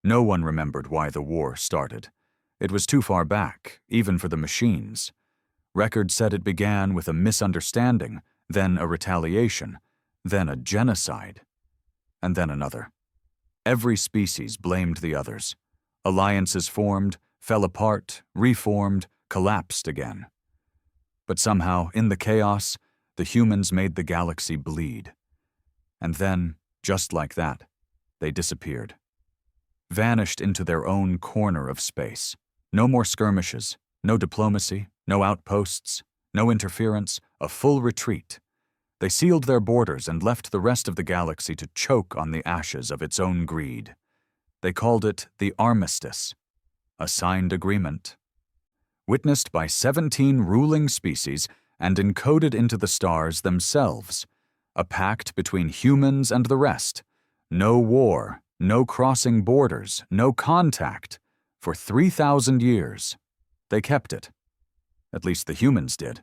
No one remembered why the war started. It was too far back, even for the machines. Records said it began with a misunderstanding, then a retaliation, then a genocide, and then another. Every species blamed the others. Alliances formed, fell apart, reformed, collapsed again. But somehow, in the chaos, the humans made the galaxy bleed. And then, just like that, they disappeared. Vanished into their own corner of space. No more skirmishes, no diplomacy, no outposts, no interference, a full retreat. They sealed their borders and left the rest of the galaxy to choke on the ashes of its own greed. They called it the Armistice, a signed agreement, witnessed by 17 ruling species and encoded into the stars themselves, a pact between humans and the rest. No war, no crossing borders, no contact, for 3,000 years. They kept it. At least the humans did.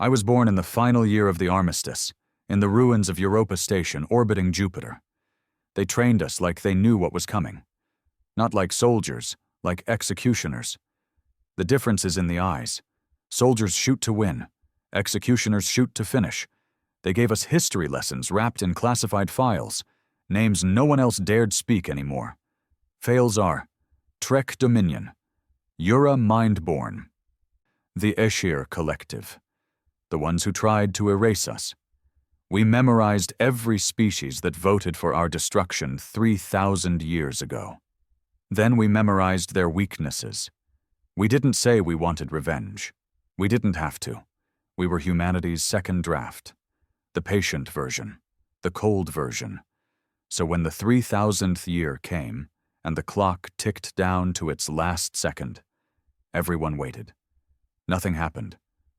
I was born in the final year of the Armistice, in the ruins of Europa Station orbiting Jupiter. They trained us like they knew what was coming. Not like soldiers, like executioners. The difference is in the eyes. Soldiers shoot to win. Executioners shoot to finish. They gave us history lessons wrapped in classified files, names no one else dared speak anymore. Fails are Trek Dominion, Yura Mindborn, the Cher Collective, the ones who tried to erase us. We memorized every species that voted for our destruction 3,000 years ago. Then we memorized their weaknesses. We didn't say we wanted revenge. We didn't have to. We were humanity's second draft. The patient version. The cold version. So when the 3,000th year came, and the clock ticked down to its last second, everyone waited. Nothing happened.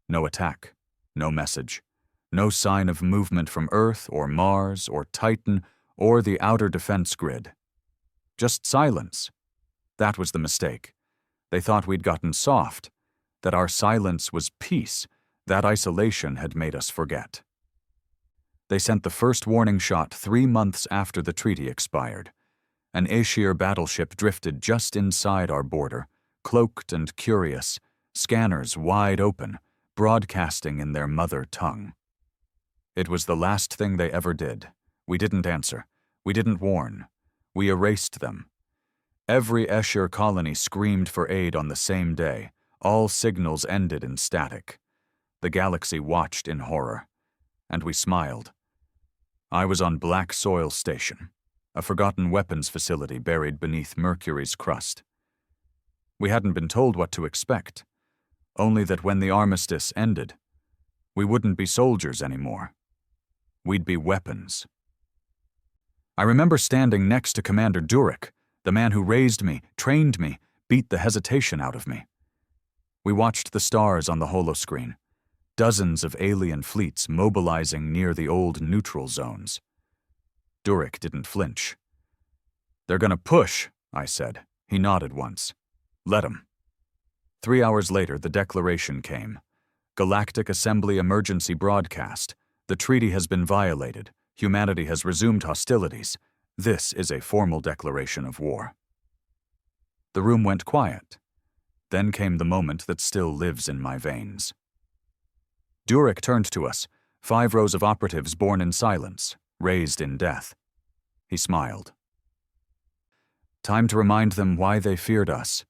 No attack. No message. No sign of movement from Earth or Mars or Titan or the outer defense grid. Just silence. That was the mistake. They thought we'd gotten soft, that our silence was peace, that isolation had made us forget. They sent the first warning shot 3 months after the treaty expired. An Cher battleship drifted just inside our border, cloaked and curious, scanners wide open, broadcasting in their mother tongue. It was the last thing they ever did. We didn't answer. We didn't warn. We erased them. Every Cher colony screamed for aid on the same day. All signals ended in static. The galaxy watched in horror. And we smiled. I was on Black Soil Station, a forgotten weapons facility buried beneath Mercury's crust. We hadn't been told what to expect, only that when the armistice ended, we wouldn't be soldiers anymore. We'd be weapons. I remember standing next to Commander Durek, the man who raised me, trained me, beat the hesitation out of me. We watched the stars on the holoscreen. Dozens of alien fleets mobilizing near the old neutral zones. Durek didn't flinch. "They're gonna push," I said. He nodded once. "Let 'em." 3 hours later, the declaration came. Galactic Assembly emergency broadcast. The treaty has been violated. Humanity has resumed hostilities. This is a formal declaration of war. The room went quiet. Then came the moment that still lives in my veins. Durek turned to us, 5 rows of operatives born in silence, raised in death. He smiled. Time to remind them why they feared us.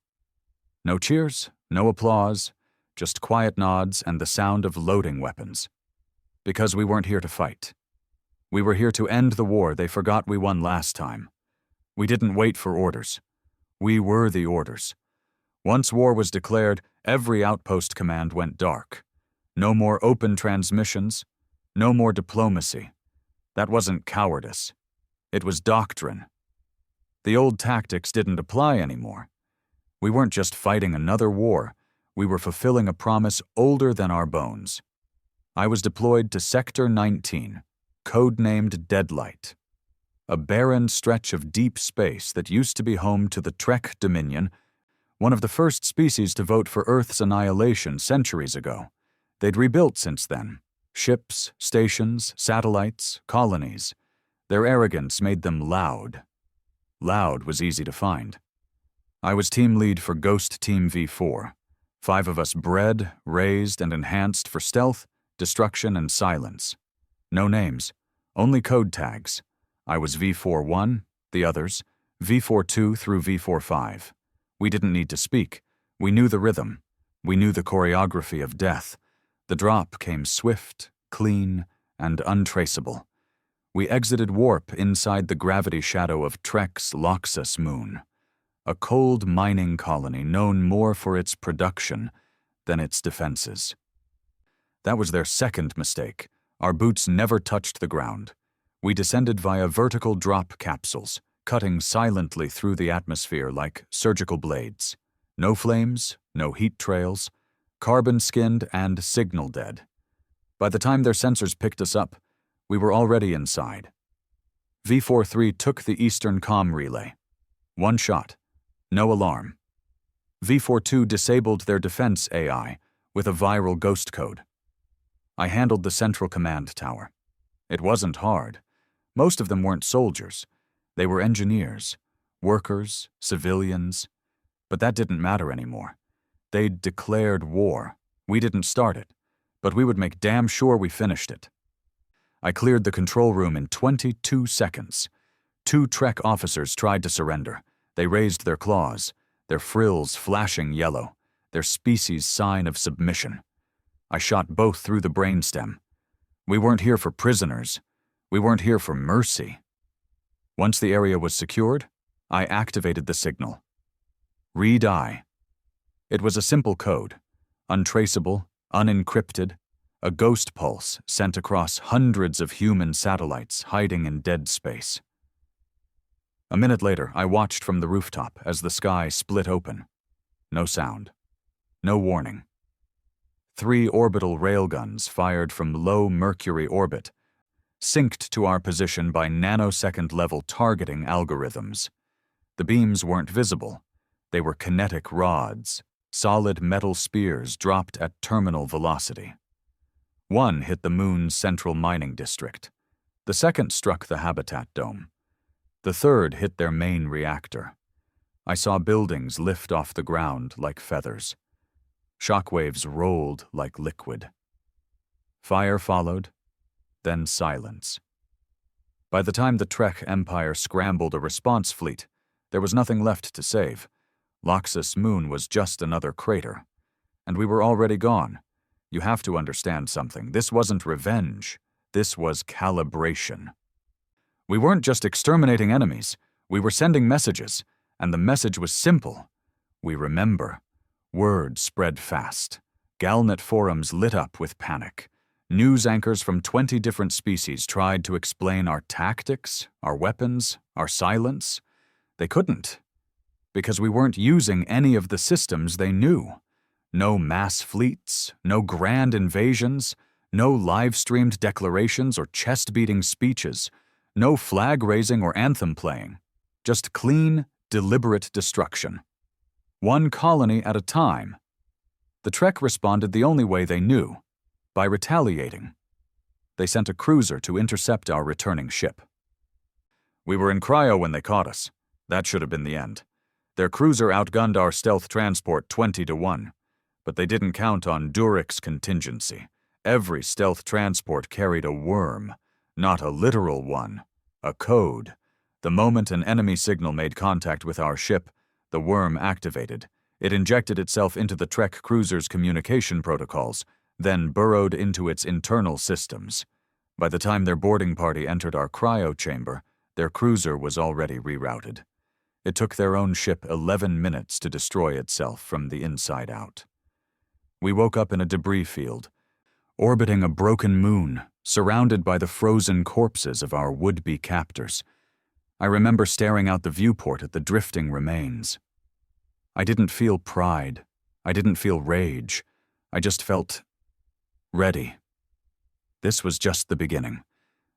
No cheers, no applause, just quiet nods and the sound of loading weapons. Because we weren't here to fight. We were here to end the war they forgot we won last time. We didn't wait for orders. We were the orders. Once war was declared, every outpost command went dark. No more open transmissions, no more diplomacy. That wasn't cowardice. It was doctrine. The old tactics didn't apply anymore. We weren't just fighting another war. We were fulfilling a promise older than our bones. I was deployed to Sector 19, codenamed Deadlight, a barren stretch of deep space that used to be home to the Trek Dominion, one of the first species to vote for Earth's annihilation centuries ago. They'd rebuilt since then. Ships, stations, satellites, colonies. Their arrogance made them loud. Loud was easy to find. I was team lead for Ghost Team V4. 5 of us bred, raised, and enhanced for stealth, destruction, and silence. No names, only code tags. I was V41, the others, V42 through V45. We didn't need to speak. We knew the rhythm. We knew the choreography of death. The drop came swift, clean, and untraceable. We exited warp inside the gravity shadow of Trek's Loxus moon, a cold mining colony known more for its production than its defenses. That was their second mistake. Our boots never touched the ground. We descended via vertical drop capsules, cutting silently through the atmosphere like surgical blades. No flames, no heat trails, carbon-skinned and signal-dead. By the time their sensors picked us up, we were already inside. V43 took the Eastern comm relay. 1 shot. No alarm. V42 disabled their defense AI with a viral ghost code. I handled the central command tower. It wasn't hard. Most of them weren't soldiers. They were engineers, workers, civilians. But that didn't matter anymore. They'd declared war. We didn't start it, but we would make damn sure we finished it. I cleared the control room in 22 seconds. 2 Trek officers tried to surrender. They raised their claws, their frills flashing yellow, their species' sign of submission. I shot both through the brainstem. We weren't here for prisoners. We weren't here for mercy. Once the area was secured, I activated the signal. Read I. It was a simple code, untraceable, unencrypted, a ghost pulse sent across hundreds of human satellites hiding in dead space. A minute later, I watched from the rooftop as the sky split open. No sound. No warning. 3 orbital railguns fired from low Mercury orbit, synced to our position by nanosecond-level targeting algorithms. The beams weren't visible. They were kinetic rods, solid metal spears dropped at terminal velocity. 1 hit the moon's central mining district. The second struck the habitat dome. The third hit their main reactor. I saw buildings lift off the ground like feathers. Shockwaves rolled like liquid. Fire followed, then silence. By the time the Trek Empire scrambled a response fleet, there was nothing left to save. Loxus Moon was just another crater. And we were already gone. You have to understand something. This wasn't revenge. This was calibration. We weren't just exterminating enemies. We were sending messages, and the message was simple. We remember. Word spread fast. Galnet forums lit up with panic. News anchors from 20 different species tried to explain our tactics, our weapons, our silence. They couldn't, because we weren't using any of the systems they knew. No mass fleets, no grand invasions, no live-streamed declarations or chest-beating speeches, no flag-raising or anthem-playing. Just clean, deliberate destruction. 1 colony at a time. The Trek responded the only way they knew, by retaliating. They sent a cruiser to intercept our returning ship. We were in cryo when they caught us. That should have been the end. Their cruiser outgunned our stealth transport 20-1, but they didn't count on Durik's contingency. Every stealth transport carried a worm, not a literal one, a code. The moment an enemy signal made contact with our ship, the worm activated. It injected itself into the Trek cruiser's communication protocols, then burrowed into its internal systems. By the time their boarding party entered our cryo chamber, their cruiser was already rerouted. It took their own ship 11 minutes to destroy itself from the inside out. We woke up in a debris field, orbiting a broken moon, surrounded by the frozen corpses of our would-be captors. I remember staring out the viewport at the drifting remains. I didn't feel pride. I didn't feel rage. I just felt ready. This was just the beginning.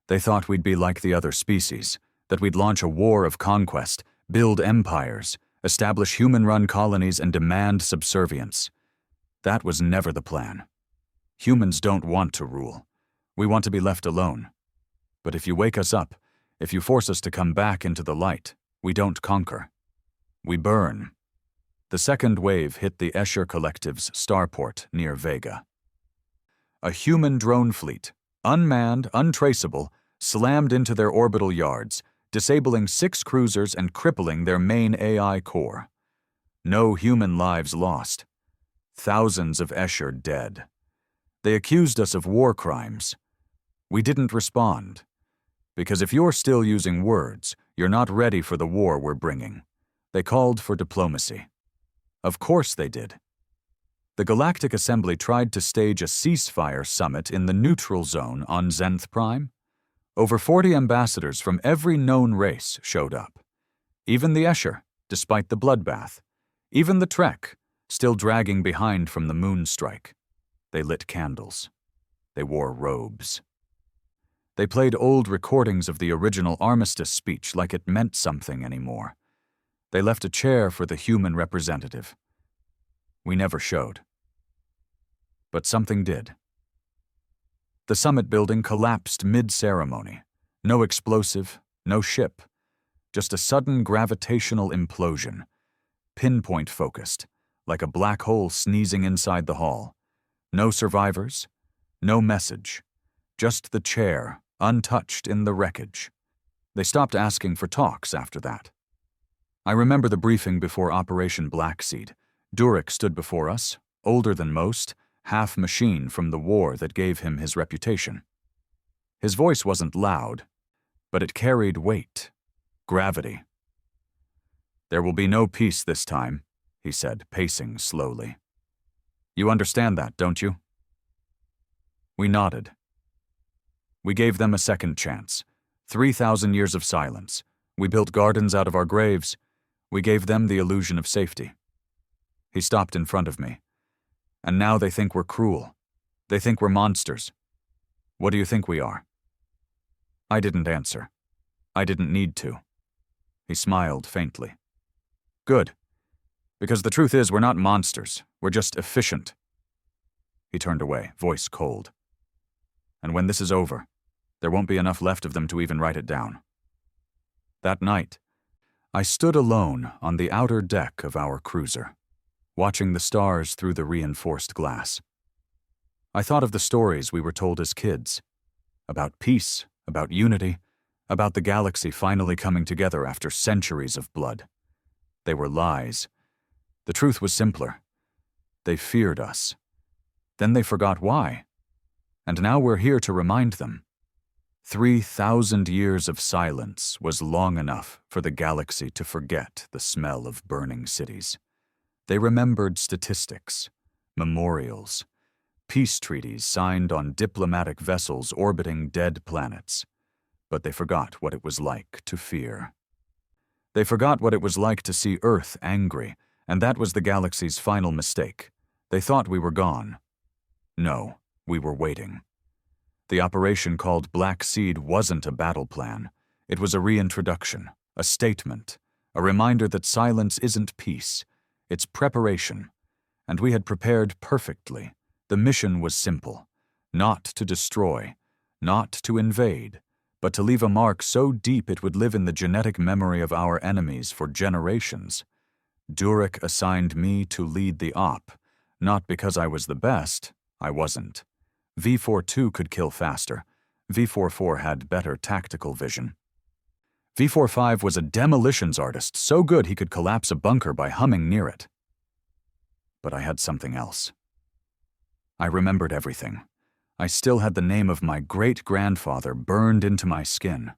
They thought we'd be like the other species, that we'd launch a war of conquest, build empires, establish human-run colonies, and demand subservience. That was never the plan. Humans don't want to rule. We want to be left alone. But if you wake us up, if you force us to come back into the light, We don't conquer. We burn. The second wave hit the Cher Collective's starport near Vega. A human drone fleet, unmanned, untraceable, slammed into their orbital yards, disabling 6 cruisers and crippling their main AI core. No human lives lost. Thousands of Cher dead. They accused us of war crimes. We didn't respond. Because if you're still using words, you're not ready for the war we're bringing. They called for diplomacy. Of course they did. The Galactic Assembly tried to stage a ceasefire summit in the neutral zone on Zenth Prime. Over 40 ambassadors from every known race showed up. Even the Cher, despite the bloodbath. Even the Trek, still dragging behind from the moon strike. They lit candles. They wore robes. They played old recordings of the original Armistice speech like it meant something anymore. They left a chair for the human representative. We never showed. But something did. The summit building collapsed mid-ceremony. No explosive, no ship. Just a sudden gravitational implosion. Pinpoint-focused, like a black hole sneezing inside the hall. No survivors, no message. Just the chair, untouched in the wreckage. They stopped asking for talks after that. I remember the briefing before Operation Blackseed. Durek stood before us, older than most, half machine from the war that gave him his reputation. His voice wasn't loud, but it carried weight, gravity. "There will be no peace this time," he said, pacing slowly. "You understand that, don't you?" We nodded. We gave them a second chance. 3,000 years of silence. We built gardens out of our graves. We gave them the illusion of safety. He stopped in front of me. "And now they think we're cruel. They think we're monsters. What do you think we are?" I didn't answer. I didn't need to. He smiled faintly. "Good. Because the truth is, we're not monsters. We're just efficient." He turned away, voice cold. "And when this is over, there won't be enough left of them to even write it down." That night, I stood alone on the outer deck of our cruiser, watching the stars through the reinforced glass. I thought of the stories we were told as kids, about peace, about unity, about the galaxy finally coming together after centuries of blood. They were lies. The truth was simpler. They feared us. Then they forgot why. And now we're here to remind them. 3,000 years of silence was long enough for the galaxy to forget the smell of burning cities. They remembered statistics, memorials, peace treaties signed on diplomatic vessels orbiting dead planets. But they forgot what it was like to fear. They forgot what it was like to see Earth angry, and that was the galaxy's final mistake. They thought we were gone. No, we were waiting. The operation called Black Seed wasn't a battle plan. It was a reintroduction, a statement, a reminder that silence isn't peace. It's preparation. And we had prepared perfectly. The mission was simple. Not to destroy, not to invade, but to leave a mark so deep it would live in the genetic memory of our enemies for generations. Durek assigned me to lead the op, not because I was the best. I wasn't. V42 could kill faster. V44 had better tactical vision. V45 was a demolitions artist, so good he could collapse a bunker by humming near it. But I had something else. I remembered everything. I still had the name of my great-grandfather burned into my skin.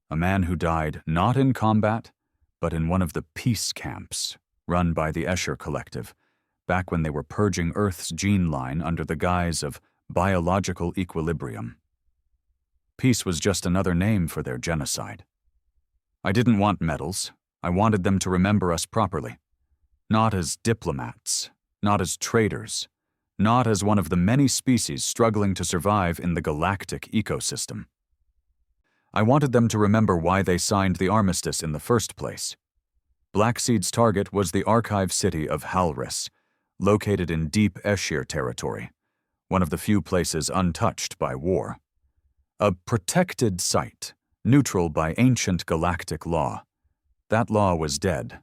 A man who died not in combat, but in one of the peace camps run by the Cher Collective, back when they were purging Earth's gene line under the guise of biological equilibrium. Peace was just another name for their genocide. I didn't want medals. I wanted them to remember us properly. Not as diplomats, not as traitors, not as one of the many species struggling to survive in the galactic ecosystem. I wanted them to remember why they signed the Armistice in the first place. Blackseed's target was the archive city of Halris, located in deep Cher territory, one of the few places untouched by war. A protected site, neutral by ancient galactic law. That law was dead.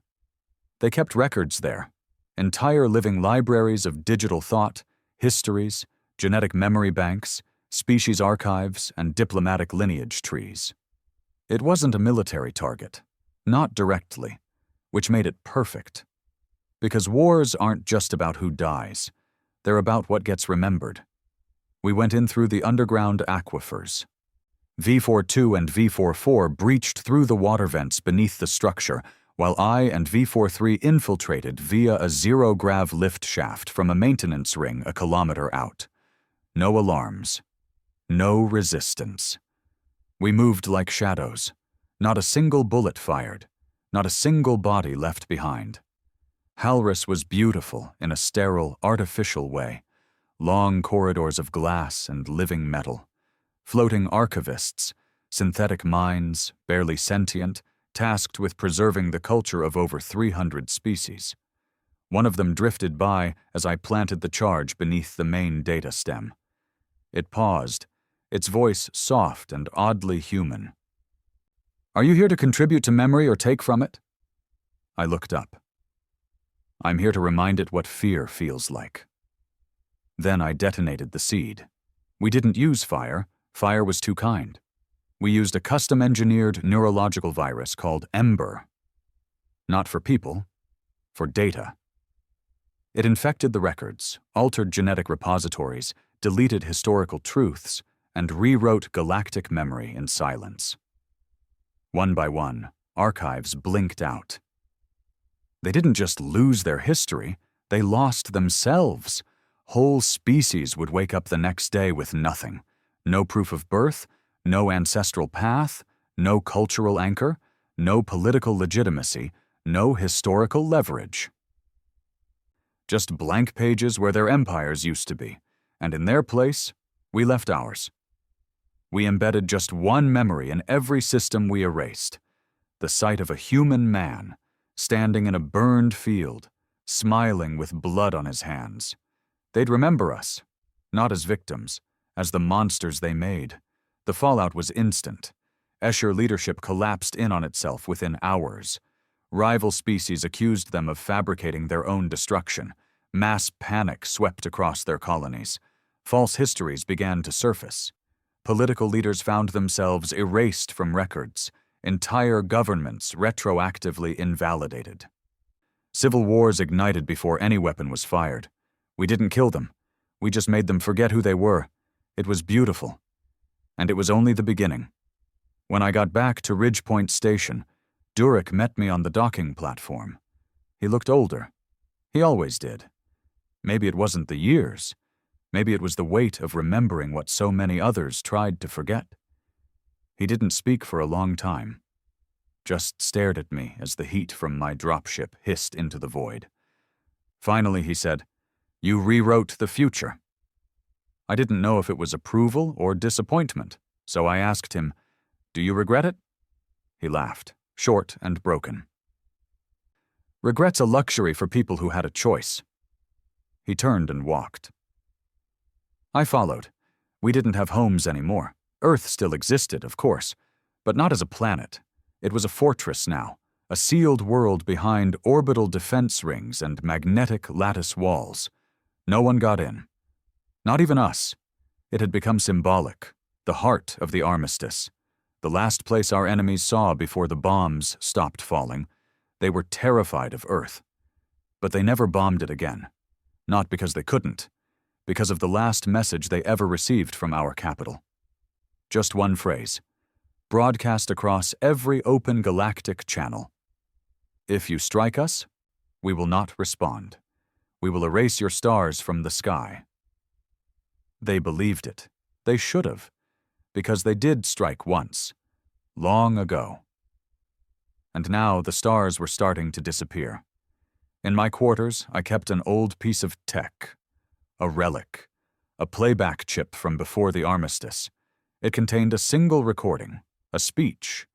They kept records there, entire living libraries of digital thought, histories, genetic memory banks, species archives, and diplomatic lineage trees. It wasn't a military target, not directly, which made it perfect. Because wars aren't just about who dies, they're about what gets remembered. We went in through the underground aquifers. V42 and V44 breached through the water vents beneath the structure, while I and V43 infiltrated via a zero-grav lift shaft from a maintenance ring a kilometer out. No alarms. No resistance. We moved like shadows. Not a single bullet fired. Not a single body left behind. Halris was beautiful in a sterile, artificial way. Long corridors of glass and living metal. Floating archivists, synthetic minds, barely sentient, tasked with preserving the culture of over 300 species. One of them drifted by as I planted the charge beneath the main data stem. It paused, its voice soft and oddly human. "Are you here to contribute to memory or take from it?" I looked up. "I'm here to remind it what fear feels like." Then I detonated the seed. We didn't use fire. Fire was too kind. We used a custom-engineered neurological virus called Ember. Not for people, for data. It infected the records, altered genetic repositories, deleted historical truths, and rewrote galactic memory in silence. One by one, archives blinked out. They didn't just lose their history, they lost themselves. Whole species would wake up the next day with nothing. No proof of birth, no ancestral path, no cultural anchor, no political legitimacy, no historical leverage. Just blank pages where their empires used to be, and in their place, we left ours. We embedded just one memory in every system we erased, the sight of a human man, standing in a burned field, smiling with blood on his hands. They'd remember us, not as victims, as the monsters they made. The fallout was instant. Escher leadership collapsed in on itself within hours. Rival species accused them of fabricating their own destruction. Mass panic swept across their colonies. False histories began to surface. Political leaders found themselves erased from records. Entire governments retroactively invalidated. Civil wars ignited before any weapon was fired. We didn't kill them. We just made them forget who they were. It was beautiful. And it was only the beginning. When I got back to Ridgepoint Station, Durek met me on the docking platform. He looked older. He always did. Maybe it wasn't the years. Maybe it was the weight of remembering what so many others tried to forget. He didn't speak for a long time. Just stared at me as the heat from my dropship hissed into the void. Finally, he said, "You rewrote the future." I didn't know if it was approval or disappointment, so I asked him, "Do you regret it?" He laughed, short and broken. "Regret's a luxury for people who had a choice." He turned and walked. I followed. We didn't have homes anymore. Earth still existed, of course, but not as a planet. It was a fortress now, a sealed world behind orbital defense rings and magnetic lattice walls. No one got in. Not even us. It had become symbolic, the heart of the Armistice, the last place our enemies saw before the bombs stopped falling. They were terrified of Earth. But they never bombed it again. Not because they couldn't, because of the last message they ever received from our capital. Just one phrase, broadcast across every open galactic channel. "If you strike us, we will not respond. We will erase your stars from the sky." They believed it. They should have, because they did strike once, long ago. And now the stars were starting to disappear. In my quarters, I kept an old piece of tech, a relic, a playback chip from before the Armistice. It contained a single recording, a speech,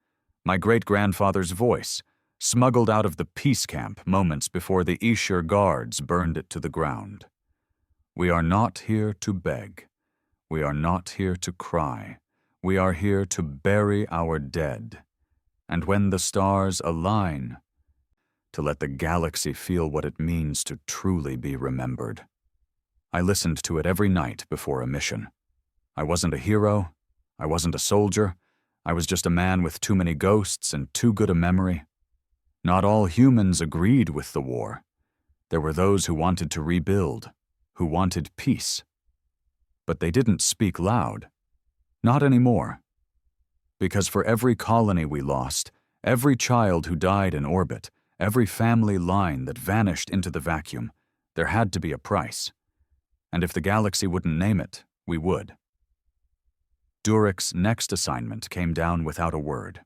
my great-grandfather's voice, smuggled out of the peace camp moments before the Cher guards burned it to the ground. "We are not here to beg. We are not here to cry. We are here to bury our dead. and when the stars align, to let the galaxy feel what it means to truly be remembered. I listened to it every night before a mission. I wasn't a hero, I wasn't a soldier, I was just a man with too many ghosts and too good a memory. Not all humans agreed with the war. There were those who wanted to rebuild, who wanted peace. But they didn't speak loud. Not anymore. Because for every colony we lost, every child who died in orbit, every family line that vanished into the vacuum, there had to be a price. And if the galaxy wouldn't name it, we would. Durek's next assignment came down without a word.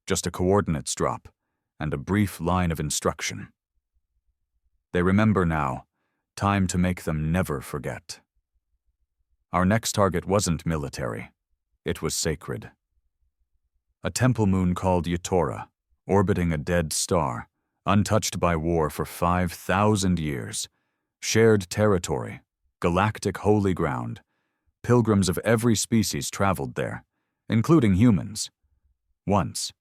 Just a coordinates drop and a brief line of instruction. They remember now, time to make them never forget. Our next target wasn't military, it was sacred. A temple moon called Yatora, orbiting a dead star, untouched by war for 5,000 years, shared territory, galactic holy ground. Pilgrims of every species traveled there, including humans. Once,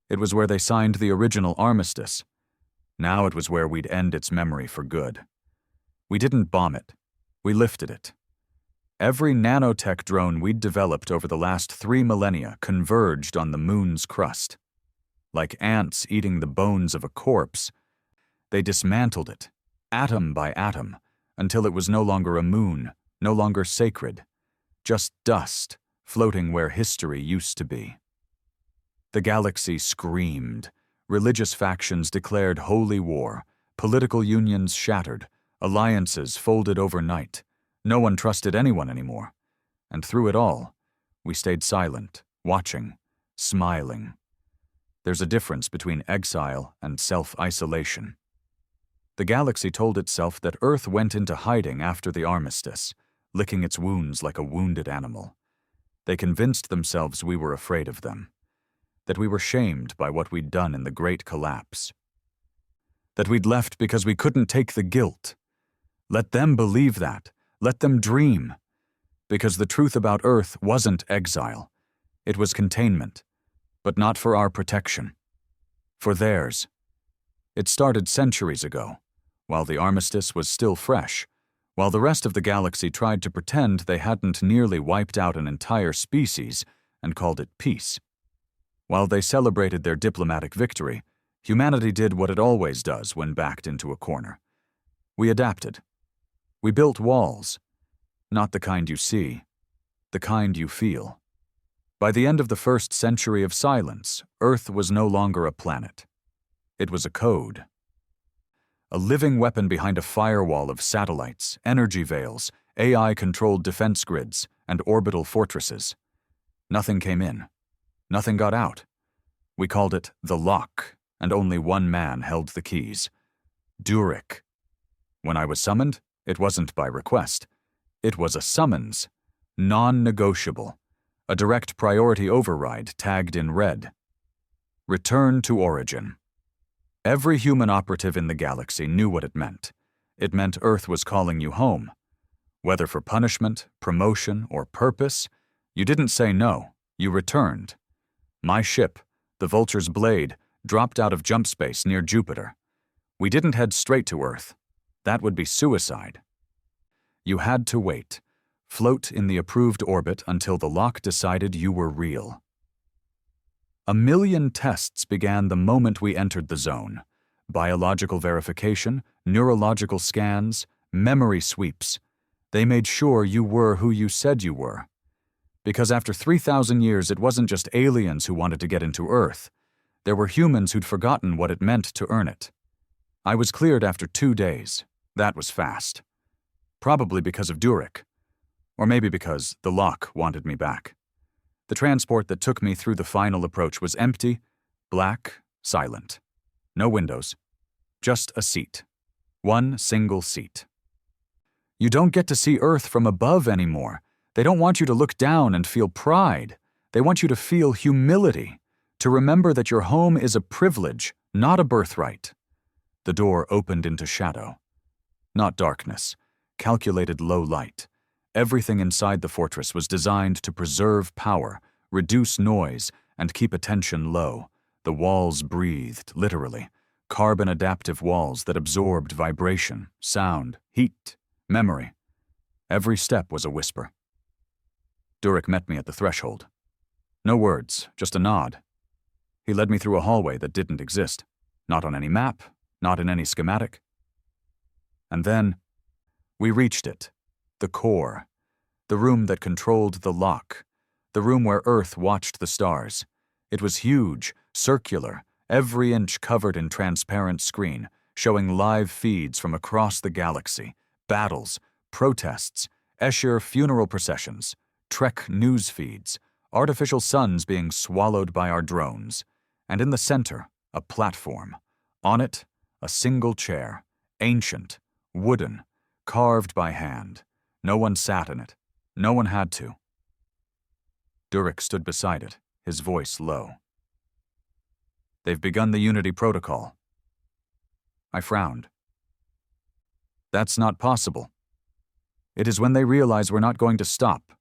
it was where they signed the original Armistice. Now it was where we'd end its memory for good. We didn't bomb it. We lifted it. Every nanotech drone we'd developed over the last 3 millennia converged on the moon's crust. Like ants eating the bones of a corpse, they dismantled it, atom by atom, until it was no longer a moon, no longer sacred, just dust floating where history used to be. The galaxy screamed. Religious factions declared holy war, political unions shattered, alliances folded overnight. No one trusted anyone anymore. And through it all, we stayed silent, watching, smiling. There's a difference between exile and self-isolation. The galaxy told itself that Earth went into hiding after the Armistice, licking its wounds like a wounded animal. They convinced themselves we were afraid of them, that we were shamed by what we'd done in the Great Collapse, that we'd left because we couldn't take the guilt. Let them believe that, let them dream, because the truth about Earth wasn't exile. It was containment, but not for our protection, for theirs. It started centuries ago, while the Armistice was still fresh, while the rest of the galaxy tried to pretend they hadn't nearly wiped out an entire species and called it peace. While they celebrated their diplomatic victory, humanity did what it always does when backed into a corner. We adapted. We built walls, not the kind you see, the kind you feel. By the end of the first century of silence, Earth was no longer a planet. It was a code. A living weapon behind a firewall of satellites, energy veils, AI-controlled defense grids, and orbital fortresses. Nothing came in. Nothing got out. We called it the lock, and only one man held the keys. Durek. When I was summoned, it wasn't by request. It was a summons. Non-negotiable. A direct priority override tagged in red. Return to origin. Every human operative in the galaxy knew what it meant. It meant Earth was calling you home. Whether for punishment, promotion, or purpose, you didn't say no, you returned. My ship, the Vulture's Blade, dropped out of jump space near Jupiter. We didn't head straight to Earth. That would be suicide. You had to wait, float in the approved orbit until the lock decided you were real. 1,000,000 tests began the moment we entered the zone. Biological verification, neurological scans, memory sweeps. They made sure you were who you said you were. Because after 3,000 years, it wasn't just aliens who wanted to get into Earth. There were humans who'd forgotten what it meant to earn it. I was cleared after 2 days. That was fast. Probably because of Durek. Or maybe because the lock wanted me back. The transport that took me through the final approach was empty, black, silent. No windows. Just a seat. One single seat. You don't get to see Earth from above anymore. They don't want you to look down and feel pride. They want you to feel humility, to remember that your home is a privilege, not a birthright. The door opened into shadow. Not darkness, calculated low light. Everything inside the fortress was designed to preserve power, reduce noise, and keep attention low. The walls breathed, literally. Carbon-adaptive walls that absorbed vibration, sound, heat, memory. Every step was a whisper. Durek met me at the threshold. No words, just a nod. He led me through a hallway that didn't exist. Not on any map, not in any schematic. And then, we reached it. The core. The room that controlled the lock. The room where Earth watched the stars. It was huge, circular, every inch covered in transparent screen, showing live feeds from across the galaxy, battles, protests, Cher funeral processions, Trek news feeds, artificial suns being swallowed by our drones, and in the center, a platform. On it, a single chair, ancient, wooden, carved by hand. No one sat in it. No one had to. Durek stood beside it, his voice low. They've begun the Unity protocol. I frowned. That's not possible. It is when they realize we're not going to stop.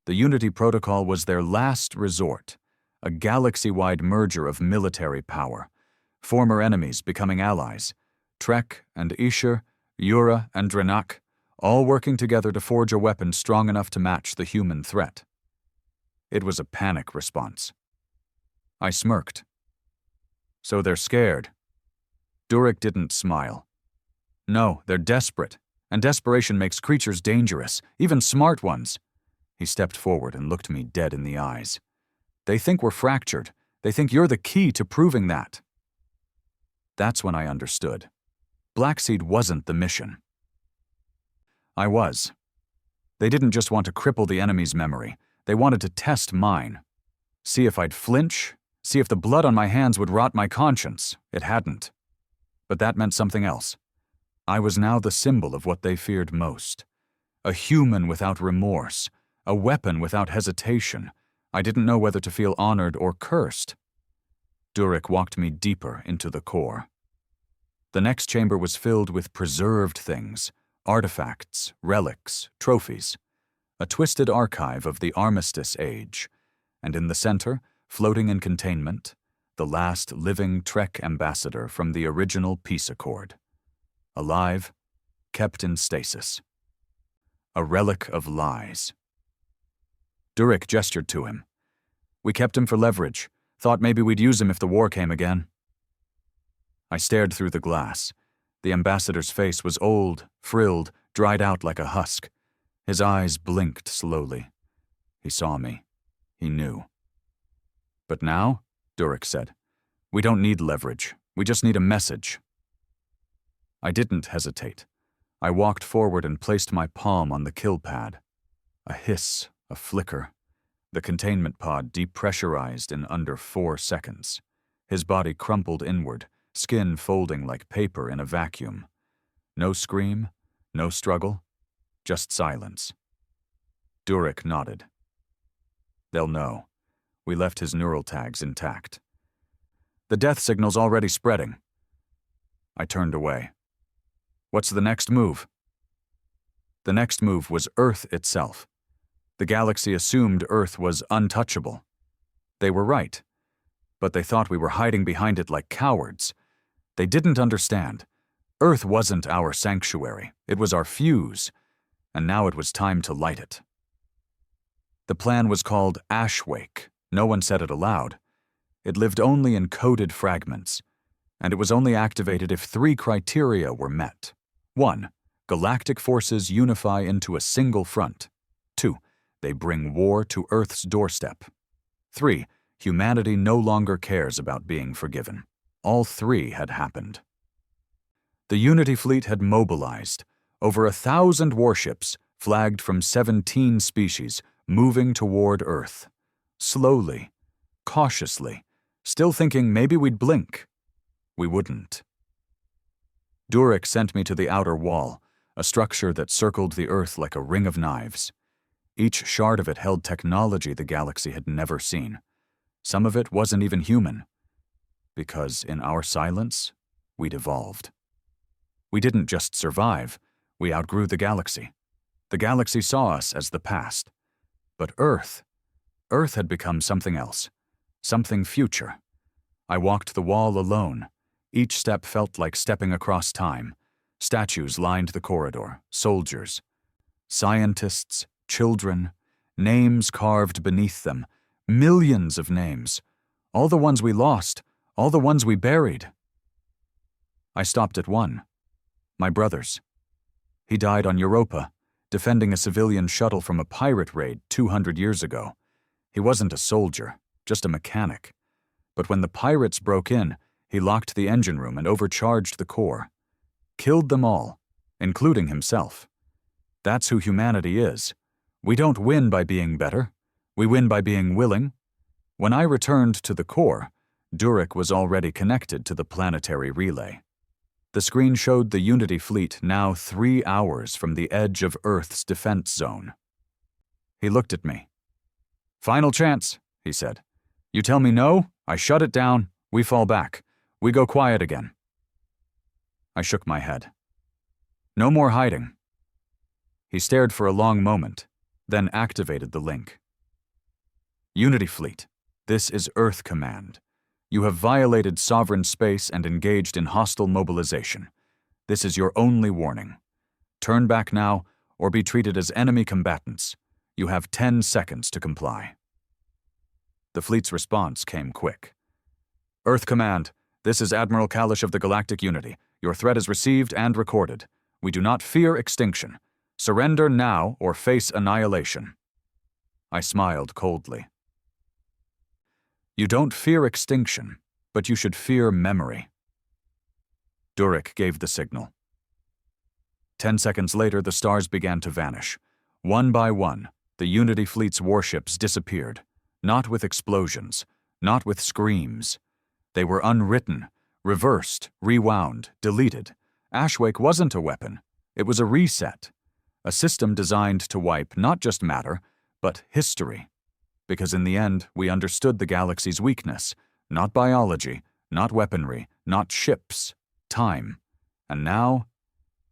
The Unity protocol was their last resort, a galaxy-wide merger of military power, former enemies becoming allies, Trek and Cher, Yura and Drenak, all working together to forge a weapon strong enough to match the human threat. It was a panic response. I smirked. So they're scared. Durek didn't smile. No, they're desperate, and desperation makes creatures dangerous, even smart ones. He stepped forward and looked me dead in the eyes. They think we're fractured. They think you're the key to proving that. That's when I understood. Blackseed wasn't the mission. I was. They didn't just want to cripple the enemy's memory. They wanted to test mine. See if I'd flinch, see if the blood on my hands would rot my conscience. It hadn't. But that meant something else. I was now the symbol of what they feared most. A human without remorse, a weapon without hesitation. I didn't know whether to feel honored or cursed. Durek walked me deeper into the core. The next chamber was filled with preserved things, artifacts, relics, trophies. A twisted archive of the Armistice age. And in the center, floating in Containment, the last living Trek ambassador from the original peace accord. Alive, kept in stasis. A relic of lies. Durek gestured to him. We kept him for leverage, thought maybe we'd use him if the war came again. I stared through the glass. The ambassador's face was old, frilled, dried out like a husk. His eyes blinked slowly. He saw me. He knew. But now, Durek said, we don't need leverage. We just need a message. I didn't hesitate. I walked forward and placed my palm on the kill pad. A hiss, a flicker. The containment pod depressurized in under 4 seconds. His body crumpled inward, skin folding like paper in a vacuum. No scream, no struggle, just silence. Durek nodded. They'll know. We left his neural tags intact. The death signal's already spreading. I turned away. What's the next move? The next move was Earth itself. The galaxy assumed Earth was untouchable. They were right, but they thought we were hiding behind it like cowards. They didn't understand. Earth wasn't our sanctuary. It was our fuse, and now it was time to light it. The plan was called Ashwake. No one said it aloud. It lived only in coded fragments, and it was only activated if 3 criteria were met. 1. Galactic forces unify into a single front. 2. They bring war to Earth's doorstep. 3. Humanity no longer cares about being forgiven. All 3 had happened. The Unity fleet had mobilized. Over 1,000 warships, flagged from 17 species, moving toward Earth. Slowly, cautiously, still thinking maybe we'd blink. We wouldn't. Durek sent me to the outer wall, a structure that circled the Earth like a ring of knives. Each shard of it held technology the galaxy had never seen. Some of it wasn't even human. Because in our silence, we'd evolved. We didn't just survive, we outgrew the galaxy. The galaxy saw us as the past. But Earth, Earth had become something else, something future. I walked the wall alone. Each step felt like stepping across time. Statues lined the corridor, soldiers, scientists, children, names carved beneath them, millions of names. All the ones we lost, all the ones we buried. I stopped at one. My brother's. He died on Europa, defending a civilian shuttle from a pirate raid 200 years ago. He wasn't a soldier, just a mechanic. But when the pirates broke in, he locked the engine room and overcharged the core. Killed them all, including himself. That's who humanity is. We don't win by being better. We win by being willing. When I returned to the core, Durek was already connected to the planetary relay. The screen showed the Unity fleet now 3 hours from the edge of Earth's defense zone. He looked at me. "Final chance," he said. "You tell me no, I shut it down, we fall back. We go quiet again." I shook my head. "No more hiding." He stared for a long moment, then activated the link. "Unity Fleet, this is Earth Command. You have violated sovereign space and engaged in hostile mobilization. This is your only warning. Turn back now, or be treated as enemy combatants. You have 10 seconds to comply." The fleet's response came quick. "Earth Command, this is Admiral Kalish of the Galactic Unity. Your threat is received and recorded. We do not fear extinction. Surrender now or face annihilation." I smiled coldly. "You don't fear extinction, but you should fear memory." Durek gave the signal. 10 seconds later, the stars began to vanish. One by one, the Unity fleet's warships disappeared, not with explosions, not with screams. They were unwritten, reversed, rewound, deleted. Ashwake wasn't a weapon. It was a reset. A system designed to wipe not just matter, but history. Because in the end, we understood the galaxy's weakness. Not biology, not weaponry, not ships. Time. And now,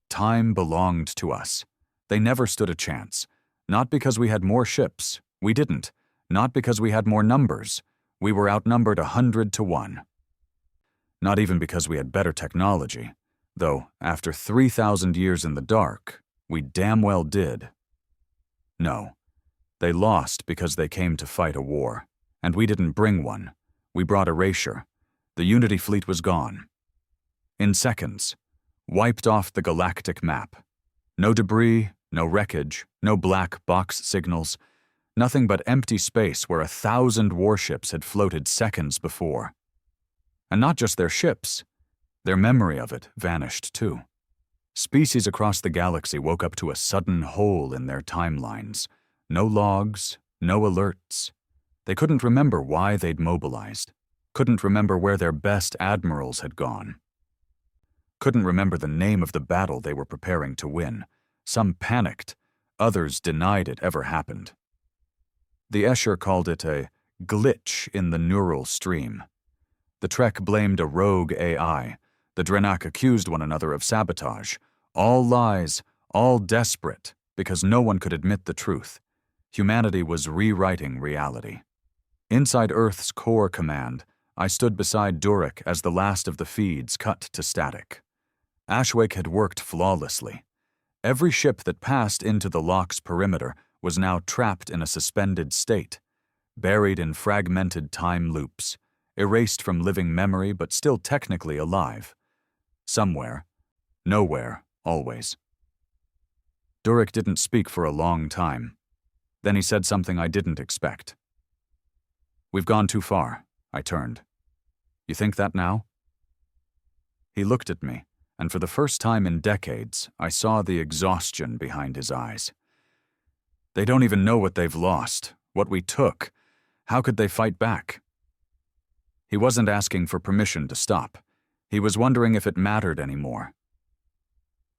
time belonged to us. They never stood a chance. Not because we had more ships. We didn't. Not because we had more numbers. We were outnumbered 100 to 1. Not even because we had better technology. Though, after 3,000 years in the dark, we damn well did. No. They lost because they came to fight a war. And we didn't bring one. We brought erasure. The Unity fleet was gone. In seconds. Wiped off the galactic map. No debris, no wreckage, no black box signals. Nothing but empty space where 1,000 warships had floated seconds before. And not just their ships. Their memory of it vanished too. Species across the galaxy woke up to a sudden hole in their timelines. No logs, no alerts. They couldn't remember why they'd mobilized. Couldn't remember where their best admirals had gone. Couldn't remember the name of the battle they were preparing to win. Some panicked. Others denied it ever happened. The Escher called it a glitch in the neural stream. The Trek blamed a rogue AI. The Drenak accused one another of sabotage. All lies, all desperate, because no one could admit the truth. Humanity was rewriting reality. Inside Earth's core command, I stood beside Durek as the last of the feeds cut to static. Ashwake had worked flawlessly. Every ship that passed into the lock's perimeter was now trapped in a suspended state, buried in fragmented time loops, erased from living memory but still technically alive. Somewhere, nowhere, always. Durek didn't speak for a long time. Then he said something I didn't expect. "We've gone too far," I turned. "You think that now?" He looked at me, and for the first time in decades, I saw the exhaustion behind his eyes. They don't even know what they've lost, what we took. How could they fight back? He wasn't asking for permission to stop. He was wondering if it mattered anymore.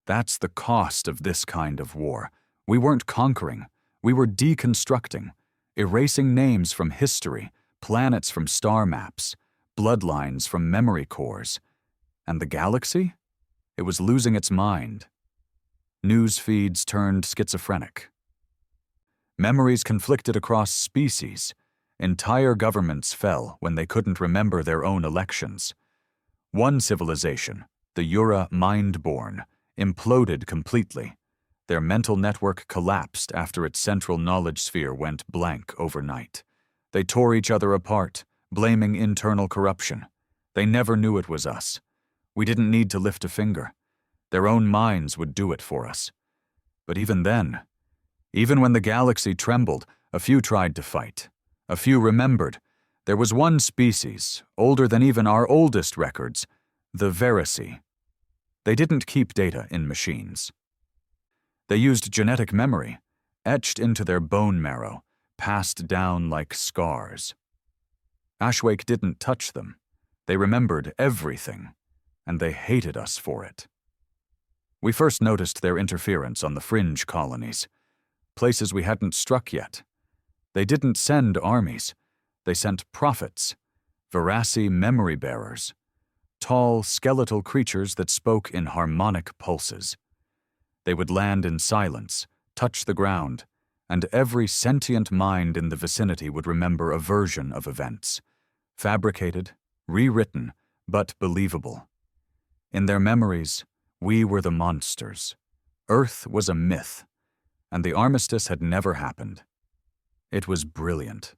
That's the cost of this kind of war. We weren't conquering. We were deconstructing, erasing names from history, planets from star maps, bloodlines from memory cores. And the galaxy? It was losing its mind. News feeds turned schizophrenic. Memories conflicted across species. Entire governments fell when they couldn't remember their own elections. One civilization, the Yura Mindborn, imploded completely. Their mental network collapsed after its central knowledge sphere went blank overnight. They tore each other apart, blaming internal corruption. They never knew it was us. We didn't need to lift a finger. Their own minds would do it for us. But even then, even when the galaxy trembled, a few tried to fight. A few remembered. There was one species, older than even our oldest records, the Veracy. They didn't keep data in machines. They used genetic memory, etched into their bone marrow, passed down like scars. Ashwake didn't touch them. They remembered everything, and they hated us for it. We first noticed their interference on the fringe colonies, places we hadn't struck yet. They didn't send armies. They sent prophets, Veracy memory bearers, tall, skeletal creatures that spoke in harmonic pulses. They would land in silence, touch the ground, and every sentient mind in the vicinity would remember a version of events, fabricated, rewritten, but believable. In their memories, we were the monsters. Earth was a myth, and the Armistice had never happened. It was brilliant.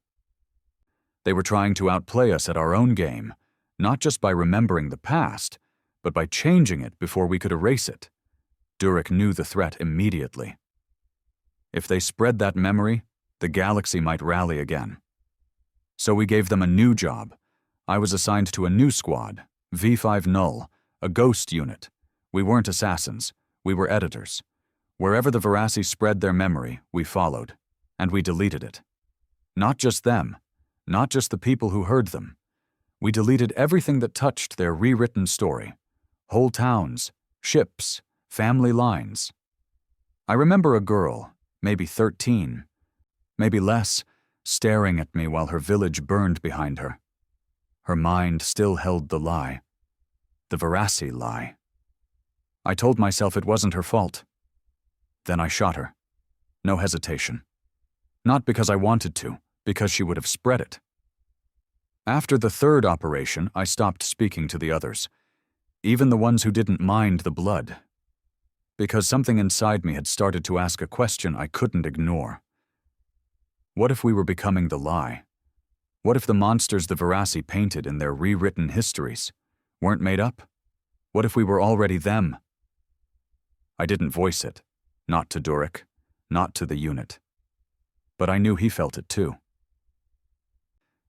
They were trying to outplay us at our own game, not just by remembering the past, but by changing it before we could erase it. Durek knew the threat immediately. If they spread that memory, the galaxy might rally again. So we gave them a new job. I was assigned to a new squad, V5 Null, a ghost unit. We weren't assassins. We were editors. Wherever the Veracy spread their memory, we followed, and we deleted it. Not just them, not just the people who heard them. We deleted everything that touched their rewritten story. Whole towns, ships, family lines. I remember a girl, maybe 13, maybe less, staring at me while her village burned behind her. Her mind still held the lie. The Veracy lie. I told myself it wasn't her fault. Then I shot her. No hesitation. Not because I wanted to, because she would have spread it. After the third operation, I stopped speaking to the others, even the ones who didn't mind the blood, because something inside me had started to ask a question I couldn't ignore. What if we were becoming the lie? What if the monsters the Veracy painted in their rewritten histories weren't made up? What if we were already them? I didn't voice it, not to Durek, not to the unit. But I knew he felt it too.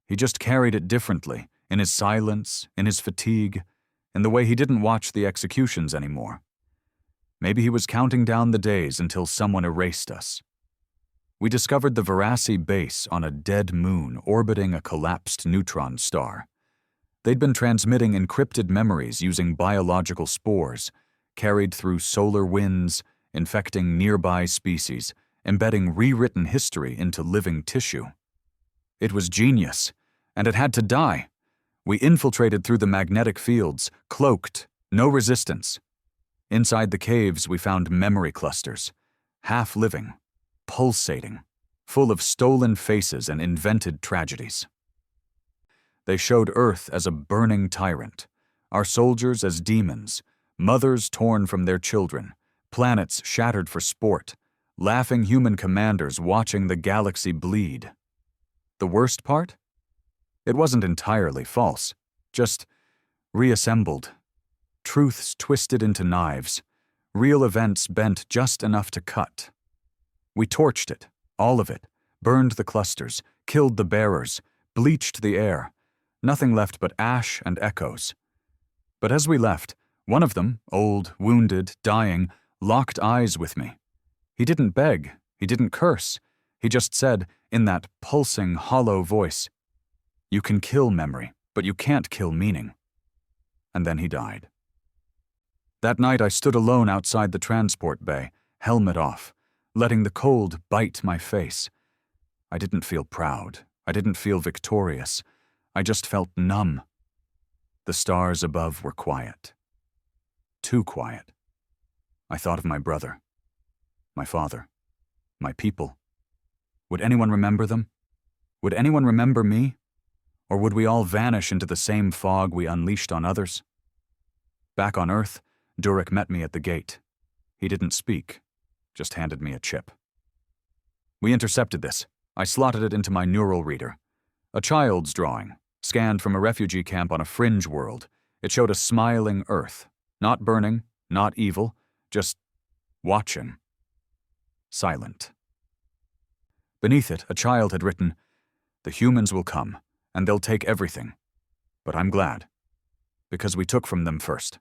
He just carried it differently, in his silence, in his fatigue, in the way he didn't watch the executions anymore. Maybe he was counting down the days until someone erased us. We discovered the Veracy base on a dead moon orbiting a collapsed neutron star. They'd been transmitting encrypted memories using biological spores, carried through solar winds, infecting nearby species, embedding rewritten history into living tissue. It was genius, and it had to die. We infiltrated through the magnetic fields, cloaked, no resistance. Inside the caves, we found memory clusters, half-living, pulsating, full of stolen faces and invented tragedies. They showed Earth as a burning tyrant, our soldiers as demons, mothers torn from their children, planets shattered for sport, laughing human commanders watching the galaxy bleed. The worst part? It wasn't entirely false, just reassembled. Truths twisted into knives, real events bent just enough to cut. We torched it, all of it, burned the clusters, killed the bearers, bleached the air, nothing left but ash and echoes. But as we left, one of them, old, wounded, dying, locked eyes with me. He didn't beg, he didn't curse. He just said, in that pulsing, hollow voice, "You can kill memory, but you can't kill meaning." And then he died. That night I stood alone outside the transport bay, helmet off, letting the cold bite my face. I didn't feel proud. I didn't feel victorious. I just felt numb. The stars above were quiet. Too quiet. I thought of my brother, my father, my people. Would anyone remember them? Would anyone remember me? Or would we all vanish into the same fog we unleashed on others? Back on Earth, Durek met me at the gate. He didn't speak, just handed me a chip. We intercepted this. I slotted it into my neural reader. A child's drawing, scanned from a refugee camp on a fringe world. It showed a smiling Earth. Not burning, not evil, just watching. Silent. Beneath it, a child had written, "The humans will come, and they'll take everything. But I'm glad, because we took from them first."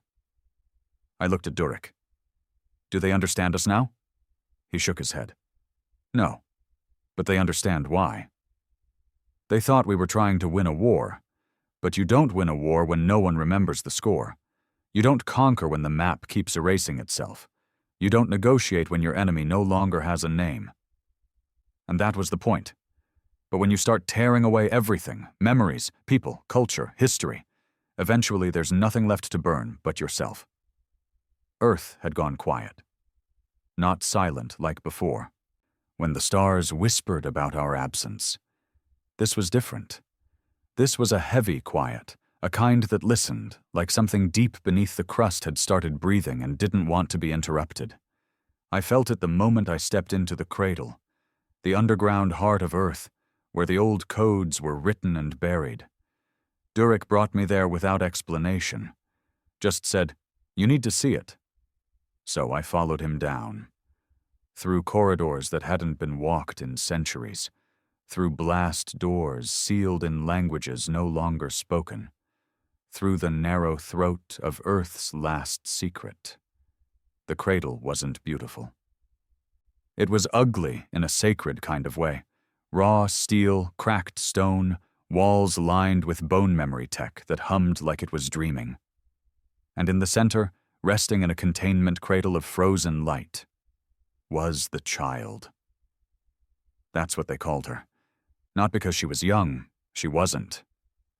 I looked at Durek. "Do they understand us now?" He shook his head. "No, but they understand why. They thought we were trying to win a war, but you don't win a war when no one remembers the score. You don't conquer when the map keeps erasing itself. You don't negotiate when your enemy no longer has a name." And that was the point. But when you start tearing away everything, memories, people, culture, history, eventually there's nothing left to burn but yourself. Earth had gone quiet. Not silent like before, when the stars whispered about our absence. This was different. This was a heavy quiet, a kind that listened, like something deep beneath the crust had started breathing and didn't want to be interrupted. I felt it the moment I stepped into the cradle, the underground heart of Earth, where the old codes were written and buried. Durek brought me there without explanation. Just said, "You need to see it." So I followed him down. Through corridors that hadn't been walked in centuries. Through blast doors sealed in languages no longer spoken. Through the narrow throat of Earth's last secret. The cradle wasn't beautiful. It was ugly in a sacred kind of way. Raw steel, cracked stone, walls lined with bone memory tech that hummed like it was dreaming. And in the center, resting in a containment cradle of frozen light, was the child. That's what they called her. Not because she was young, she wasn't.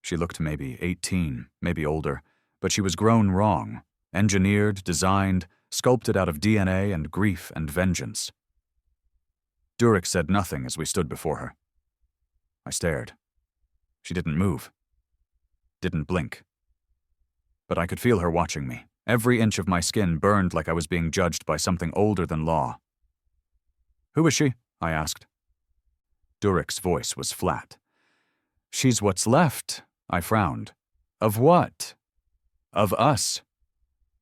She looked maybe 18, maybe older, but she was grown wrong, engineered, designed, sculpted out of DNA and grief and vengeance. Durek said nothing as we stood before her. I stared. She didn't move. Didn't blink. But I could feel her watching me. Every inch of my skin burned like I was being judged by something older than law. "Who is she?" I asked. Durek's voice was flat. "She's what's left," I frowned. "Of what?" "Of us."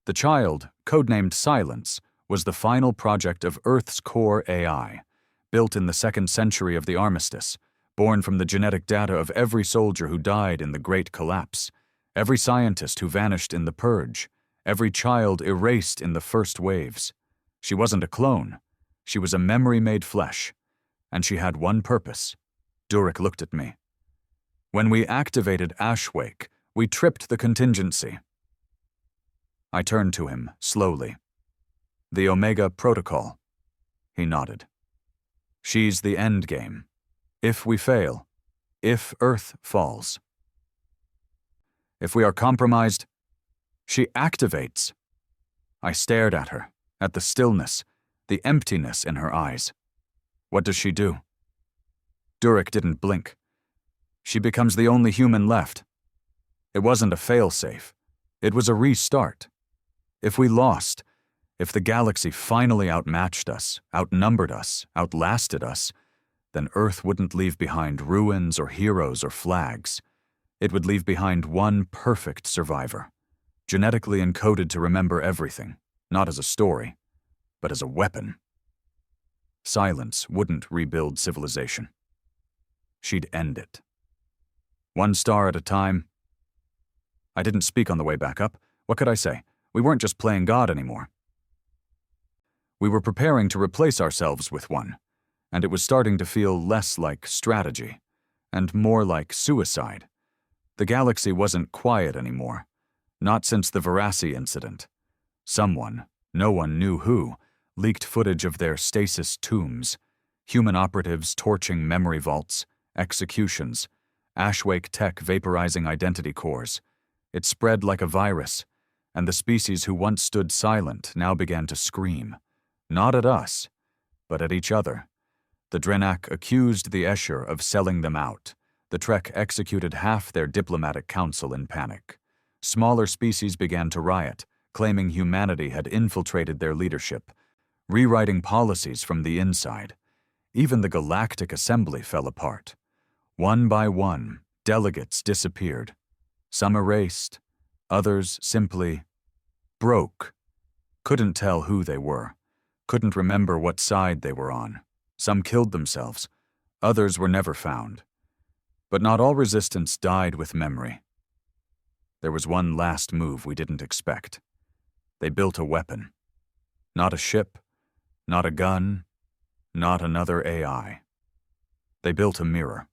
The child, codenamed Silence, was the final project of Earth's core AI, built in the 2nd century of the Armistice, born from the genetic data of every soldier who died in the Great Collapse, every scientist who vanished in the Purge, every child erased in the first waves. She wasn't a clone. She was a memory made flesh. And she had one purpose. Durek looked at me. "When we activated Ashwake, we tripped the contingency." I turned to him, slowly. "The Omega Protocol." He nodded. "She's the endgame. If we fail, if Earth falls. If we are compromised, she activates." I stared at her, at the stillness, the emptiness in her eyes. "What does she do?" Durek didn't blink. "She becomes the only human left." It wasn't a failsafe. It was a restart. If we lost, if the galaxy finally outmatched us, outnumbered us, outlasted us, then Earth wouldn't leave behind ruins or heroes or flags. It would leave behind one perfect survivor, genetically encoded to remember everything, not as a story, but as a weapon. Silence wouldn't rebuild civilization. She'd end it. One star at a time. I didn't speak on the way back up. What could I say? We weren't just playing God anymore. We were preparing to replace ourselves with one, and it was starting to feel less like strategy, and more like suicide. The galaxy wasn't quiet anymore, not since the Veracy incident. Someone, no one knew who, leaked footage of their stasis tombs, human operatives torching memory vaults, executions, Ashwake tech vaporizing identity cores. It spread like a virus, and the species who once stood silent now began to scream, not at us, but at each other, The Drenak accused the Escher of selling them out. The Trek executed half their diplomatic council in panic. Smaller species began to riot, claiming humanity had infiltrated their leadership, rewriting policies from the inside. Even the Galactic Assembly fell apart. One by one, delegates disappeared. Some erased, others simply broke. Couldn't tell who they were, couldn't remember what side they were on. Some killed themselves, others were never found. But not all resistance died with memory. There was one last move we didn't expect. They built a weapon. Not a ship, not a gun, not another AI. They built a mirror.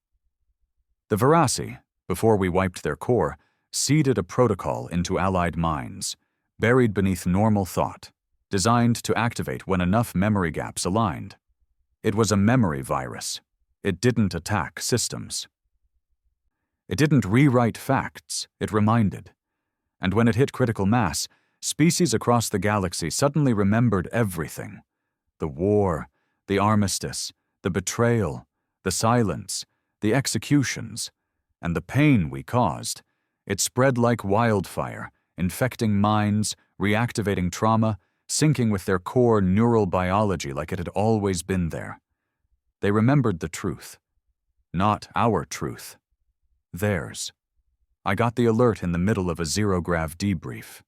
The Veracy, before we wiped their core, seeded a protocol into Allied minds, buried beneath normal thought, designed to activate when enough memory gaps aligned. It was a memory virus. It didn't attack systems. It didn't rewrite facts, it reminded. And when it hit critical mass, species across the galaxy suddenly remembered everything. The war, the armistice, the betrayal, the silence, the executions, and the pain we caused. It spread like wildfire, infecting minds, reactivating trauma, syncing with their core neural biology like it had always been there. They remembered the truth. Not our truth. Theirs. I got the alert in the middle of a zero-grav debrief.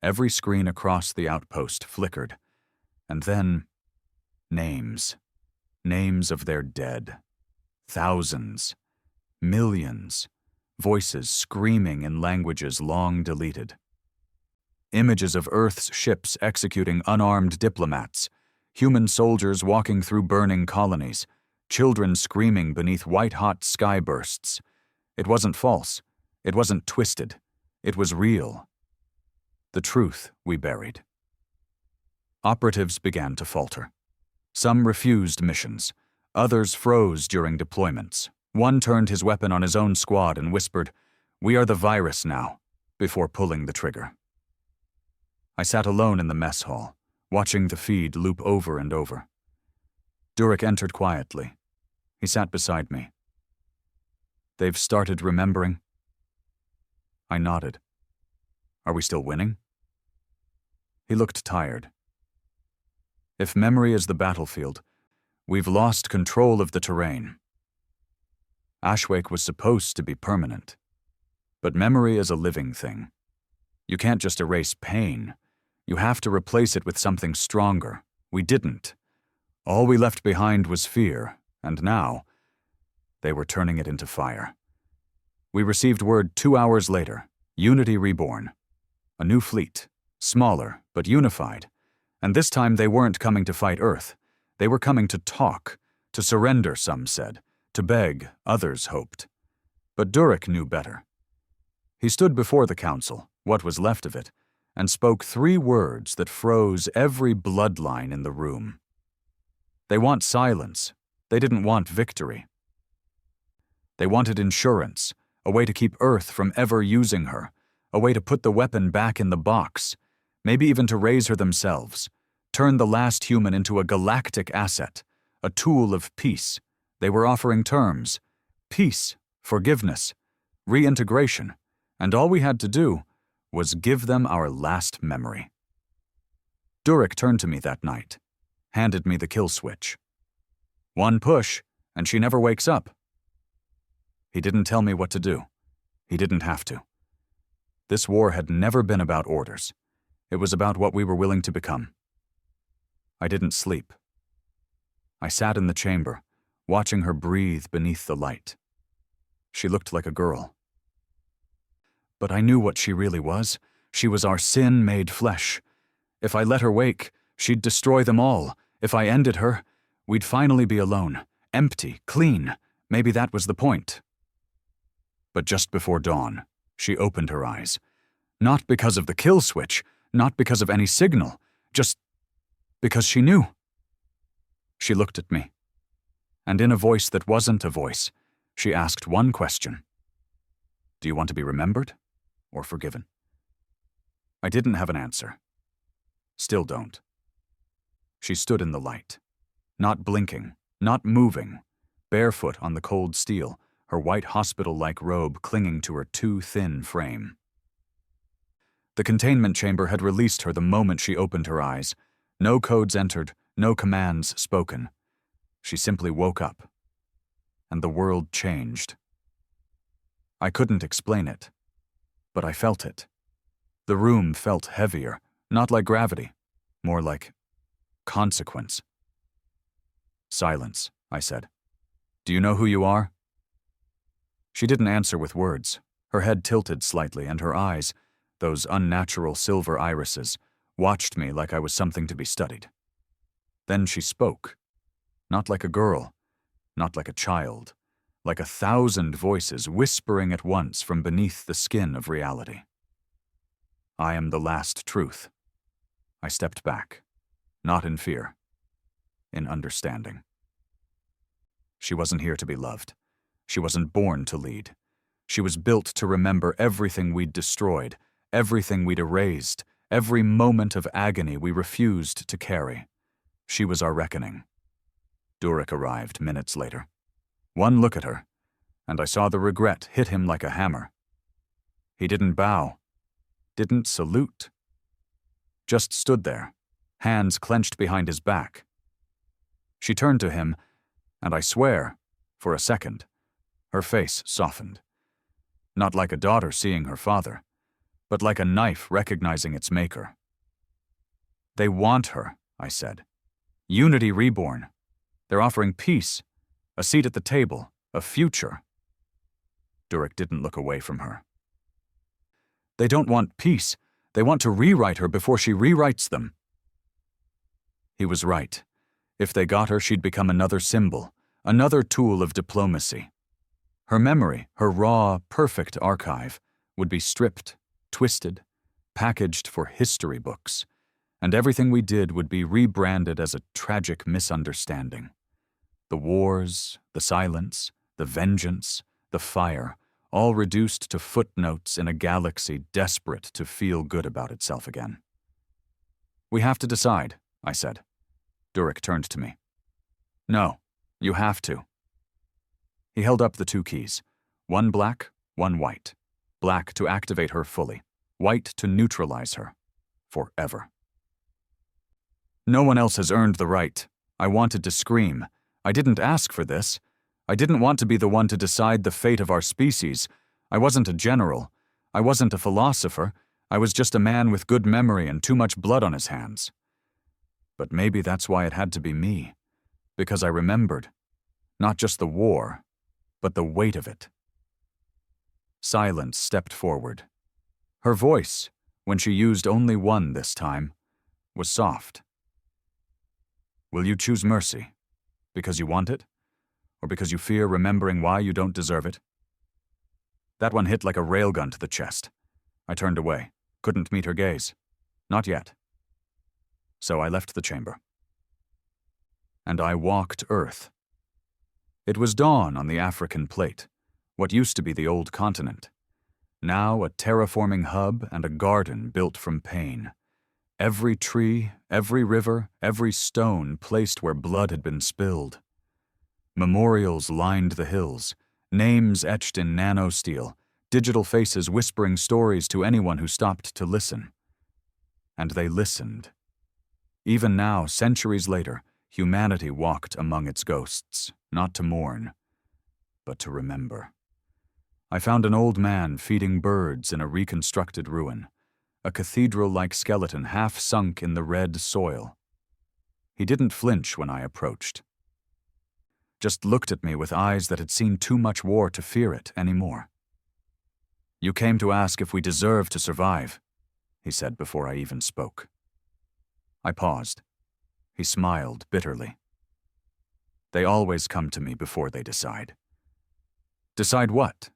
Every screen across the outpost flickered. And then, names. Names of their dead. Thousands. Millions. Voices screaming in languages long deleted. Images of Earth's ships executing unarmed diplomats, human soldiers walking through burning colonies, children screaming beneath white-hot sky bursts. It wasn't false. It wasn't twisted. It was real. The truth we buried. Operatives began to falter. Some refused missions. Others froze during deployments. One turned his weapon on his own squad and whispered, "We are the virus now," before pulling the trigger. I sat alone in the mess hall, watching the feed loop over and over. Durek entered quietly. He sat beside me. "They've started remembering?" I nodded. "Are we still winning?" He looked tired. "If memory is the battlefield, we've lost control of the terrain. Ashwake was supposed to be permanent. But memory is a living thing. You can't just erase pain. You have to replace it with something stronger. We didn't. All we left behind was fear, and now, they were turning it into fire. We received word 2 hours later, Unity reborn. A new fleet, smaller, but unified. And this time they weren't coming to fight Earth. They were coming to talk, to surrender, some said, to beg, others hoped. But Durek knew better. He stood before the council, what was left of it, and spoke 3 words that froze every bloodline in the room. They want silence. They didn't want victory. They wanted insurance, a way to keep Earth from ever using her, a way to put the weapon back in the box, maybe even to raise her themselves, turn the last human into a galactic asset, a tool of peace. They were offering terms: peace, forgiveness, reintegration, and all we had to do was give them our last memory. Durek turned to me that night, handed me the kill switch. One push, and she never wakes up. He didn't tell me what to do. He didn't have to. This war had never been about orders. It was about what we were willing to become. I didn't sleep. I sat in the chamber, watching her breathe beneath the light. She looked like a girl. But I knew what she really was. She was our sin made flesh. If I let her wake, she'd destroy them all. If I ended her, we'd finally be alone, empty, clean. Maybe that was the point. But just before dawn, she opened her eyes. Not because of the kill switch, not because of any signal, just because she knew. She looked at me, and in a voice that wasn't a voice, she asked one question. "Do you want to be remembered or forgiven?" I didn't have an answer. Still don't. She stood in the light, not blinking, not moving, barefoot on the cold steel, her white hospital-like robe clinging to her too thin frame. The containment chamber had released her the moment she opened her eyes. No codes entered, no commands spoken. She simply woke up, and the world changed. I couldn't explain it, but I felt it. The room felt heavier, not like gravity, more like consequence. "Silence," I said. "Do you know who you are?" She didn't answer with words. Her head tilted slightly, and her eyes, those unnatural silver irises, watched me like I was something to be studied. Then she spoke. Not like a girl, not like a child, like 1,000 voices whispering at once from beneath the skin of reality. "I am the last truth." I stepped back, not in fear, in understanding. She wasn't here to be loved. She wasn't born to lead. She was built to remember everything we'd destroyed, everything we'd erased, every moment of agony we refused to carry. She was our reckoning. Durek arrived minutes later. One look at her, and I saw the regret hit him like a hammer. He didn't bow, didn't salute. Just stood there, hands clenched behind his back. She turned to him, and I swear, for a second, her face softened. Not like a daughter seeing her father, but like a knife recognizing its maker. "They want her," I said. "Unity reborn. They're offering peace, a seat at the table, a future." Durek didn't look away from her. "They don't want peace. They want to rewrite her before she rewrites them." He was right. If they got her, she'd become another symbol, another tool of diplomacy. Her memory, her raw, perfect archive, would be stripped, twisted, packaged for history books, and everything we did would be rebranded as a tragic misunderstanding. The wars, the silence, the vengeance, the fire, all reduced to footnotes in a galaxy desperate to feel good about itself again. "We have to decide," I said. Durek turned to me. "No, you have to." He held up the 2 keys, one black, one white. Black to activate her fully, white to neutralize her, forever. No one else has earned the right. I wanted to scream. I didn't ask for this. I didn't want to be the one to decide the fate of our species. I wasn't a general. I wasn't a philosopher. I was just a man with good memory and too much blood on his hands. But maybe that's why it had to be me, because I remembered, not just the war, but the weight of it. Silence stepped forward. Her voice, when she used only one this time, was soft. "Will you choose mercy? Because you want it? Or because you fear remembering why you don't deserve it?" That one hit like a railgun to the chest. I turned away, couldn't meet her gaze. Not yet. So I left the chamber. And I walked Earth. It was dawn on the African plate, what used to be the old continent. Now a terraforming hub and a garden built from pain. Every tree, every river, every stone placed where blood had been spilled. Memorials lined the hills, names etched in nanosteel, digital faces whispering stories to anyone who stopped to listen. And they listened. Even now, centuries later, humanity walked among its ghosts, not to mourn, but to remember. I found an old man feeding birds in a reconstructed ruin, a cathedral-like skeleton half sunk in the red soil. He didn't flinch when I approached. Just looked at me with eyes that had seen too much war to fear it anymore. "You came to ask if we deserve to survive," he said before I even spoke. I paused. He smiled bitterly. "They always come to me before they decide." "Decide what?"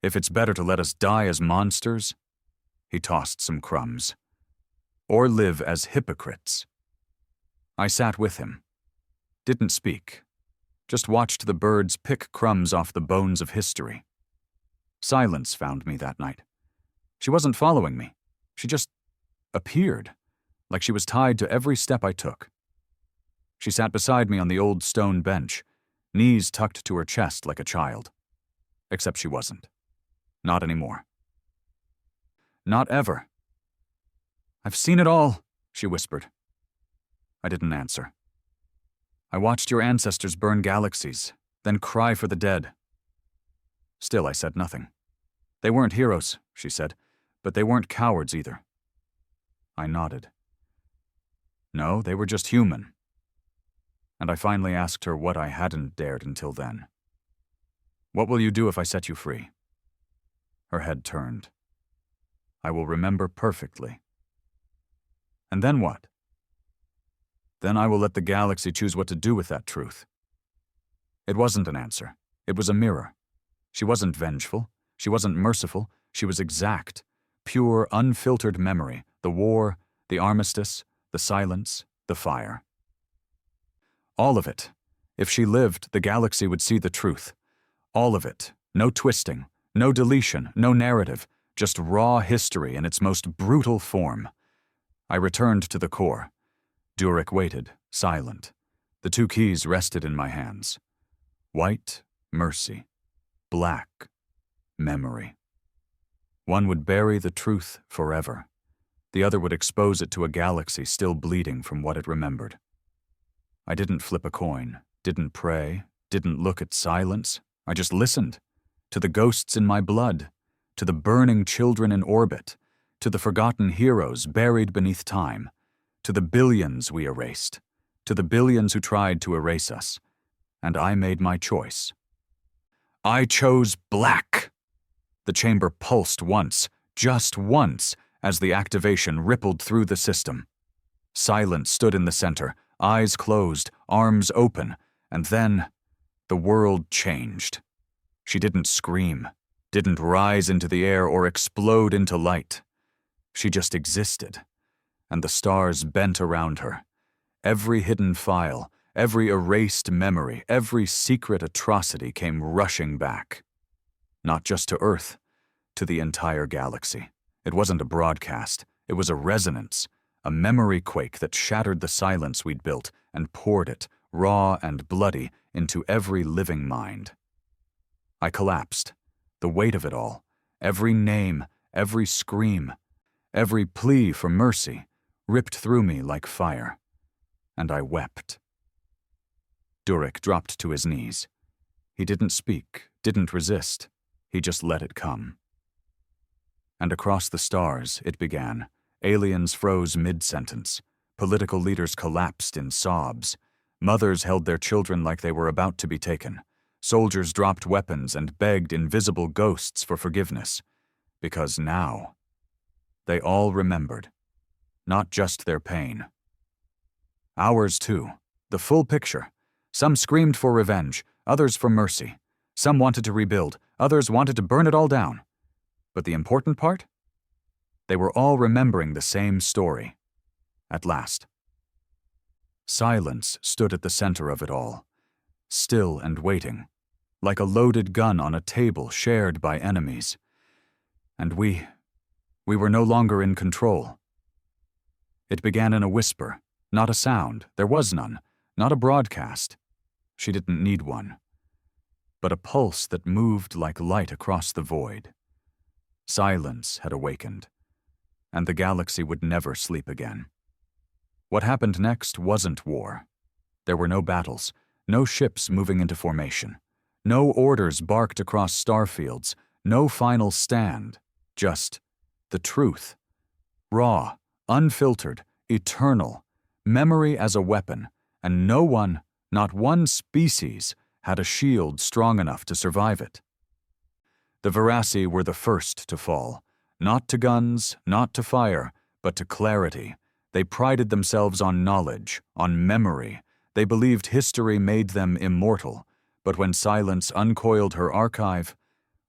"If it's better to let us die as monsters," he tossed some crumbs, "or live as hypocrites." I sat with him. Didn't speak. Just watched the birds pick crumbs off the bones of history. Silence found me that night. She wasn't following me. She just appeared, like she was tied to every step I took. She sat beside me on the old stone bench, knees tucked to her chest like a child. Except she wasn't. Not anymore. Not ever. "I've seen it all," she whispered. I didn't answer. "I watched your ancestors burn galaxies, then cry for the dead." Still, I said nothing. "They weren't heroes," she said, "but they weren't cowards either." I nodded. "No, they were just human." And I finally asked her what I hadn't dared until then. "What will you do if I set you free?" Her head turned. "I will remember perfectly." "And then what?" "Then I will let the galaxy choose what to do with that truth." It wasn't an answer. It was a mirror. She wasn't vengeful. She wasn't merciful. She was exact. Pure, unfiltered memory. The war, the armistice, the silence, the fire. All of it. If she lived, the galaxy would see the truth. All of it. No twisting, no deletion, no narrative. Just raw history in its most brutal form. I returned to the core. Durek waited, silent. The two keys rested in my hands. White, mercy. Black, memory. One would bury the truth forever. The other would expose it to a galaxy still bleeding from what it remembered. I didn't flip a coin, didn't pray, didn't look at silence. I just listened. To the ghosts in my blood, to the burning children in orbit, to the forgotten heroes buried beneath time, to the billions we erased, to the billions who tried to erase us. And I made my choice. I chose black. The chamber pulsed once, just once, as the activation rippled through the system. Silence stood in the center, eyes closed, arms open, and then the world changed. She didn't scream, didn't rise into the air or explode into light. She just existed, and the stars bent around her. Every hidden file, every erased memory, every secret atrocity came rushing back. Not just to Earth, to the entire galaxy. It wasn't a broadcast, it was a resonance, a memory quake that shattered the silence we'd built and poured it, raw and bloody, into every living mind. I collapsed. The weight of it all, every name, every scream, every plea for mercy, ripped through me like fire. And I wept. Durek dropped to his knees. He didn't speak, didn't resist. He just let it come. And across the stars, it began. Aliens froze mid-sentence. Political leaders collapsed in sobs. Mothers held their children like they were about to be taken. Soldiers dropped weapons and begged invisible ghosts for forgiveness. Because now, they all remembered. Not just their pain. Ours too. The full picture. Some screamed for revenge, others for mercy. Some wanted to rebuild, others wanted to burn it all down. But the important part? They were all remembering the same story. At last. Silence stood at the center of it all, still and waiting, like a loaded gun on a table shared by enemies. And we were no longer in control. It began in a whisper, not a sound, there was none, not a broadcast. She didn't need one. But a pulse that moved like light across the void. Silence had awakened, and the galaxy would never sleep again. What happened next wasn't war. There were no battles, no ships moving into formation, no orders barked across starfields, no final stand, just the truth. Raw, unfiltered, eternal, memory as a weapon, and no one, not one species, had a shield strong enough to survive it. The Veracy were the first to fall, not to guns, not to fire, but to clarity. They prided themselves on knowledge, on memory. They believed history made them immortal, but when silence uncoiled her archive,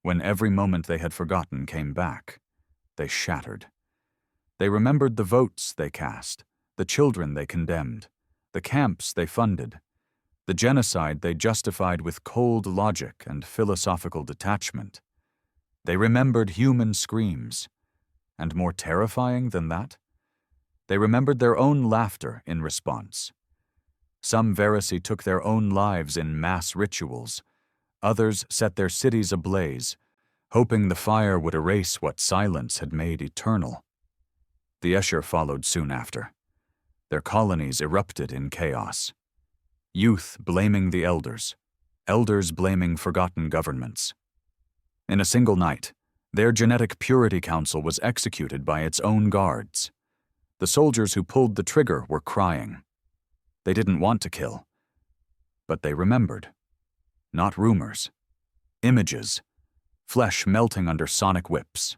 when every moment they had forgotten came back, they shattered. They remembered the votes they cast, the children they condemned, the camps they funded, the genocide they justified with cold logic and philosophical detachment. They remembered human screams, and more terrifying than that, they remembered their own laughter in response. Some Veracy took their own lives in mass rituals. Others set their cities ablaze, hoping the fire would erase what silence had made eternal. The Cher followed soon after. Their colonies erupted in chaos. Youth blaming the elders blaming forgotten governments. In a single night, their genetic purity council was executed by its own guards. The soldiers who pulled the trigger were crying. They didn't want to kill, but they remembered. Not rumors. Images. Flesh melting under sonic whips.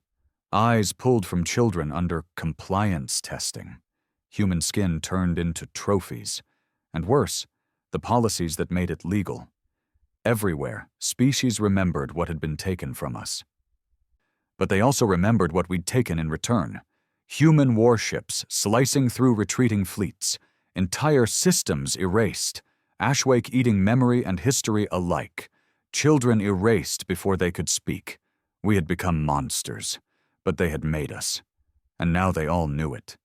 Eyes pulled from children under compliance testing. Human skin turned into trophies. And worse, the policies that made it legal. Everywhere, species remembered what had been taken from us. But they also remembered what we'd taken in return. Human warships slicing through retreating fleets, entire systems erased, Ashwake eating memory and history alike, children erased before they could speak. We had become monsters, but they had made us, and now they all knew it.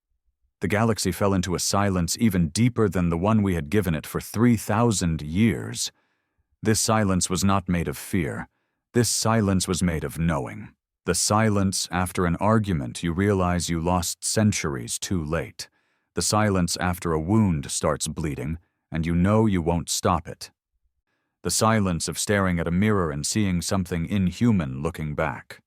The galaxy fell into a silence even deeper than the one we had given it for 3,000 years. This silence was not made of fear. This silence was made of knowing. The silence after an argument you realize you lost centuries too late. The silence after a wound starts bleeding and you know you won't stop it. The silence of staring at a mirror and seeing something inhuman looking back.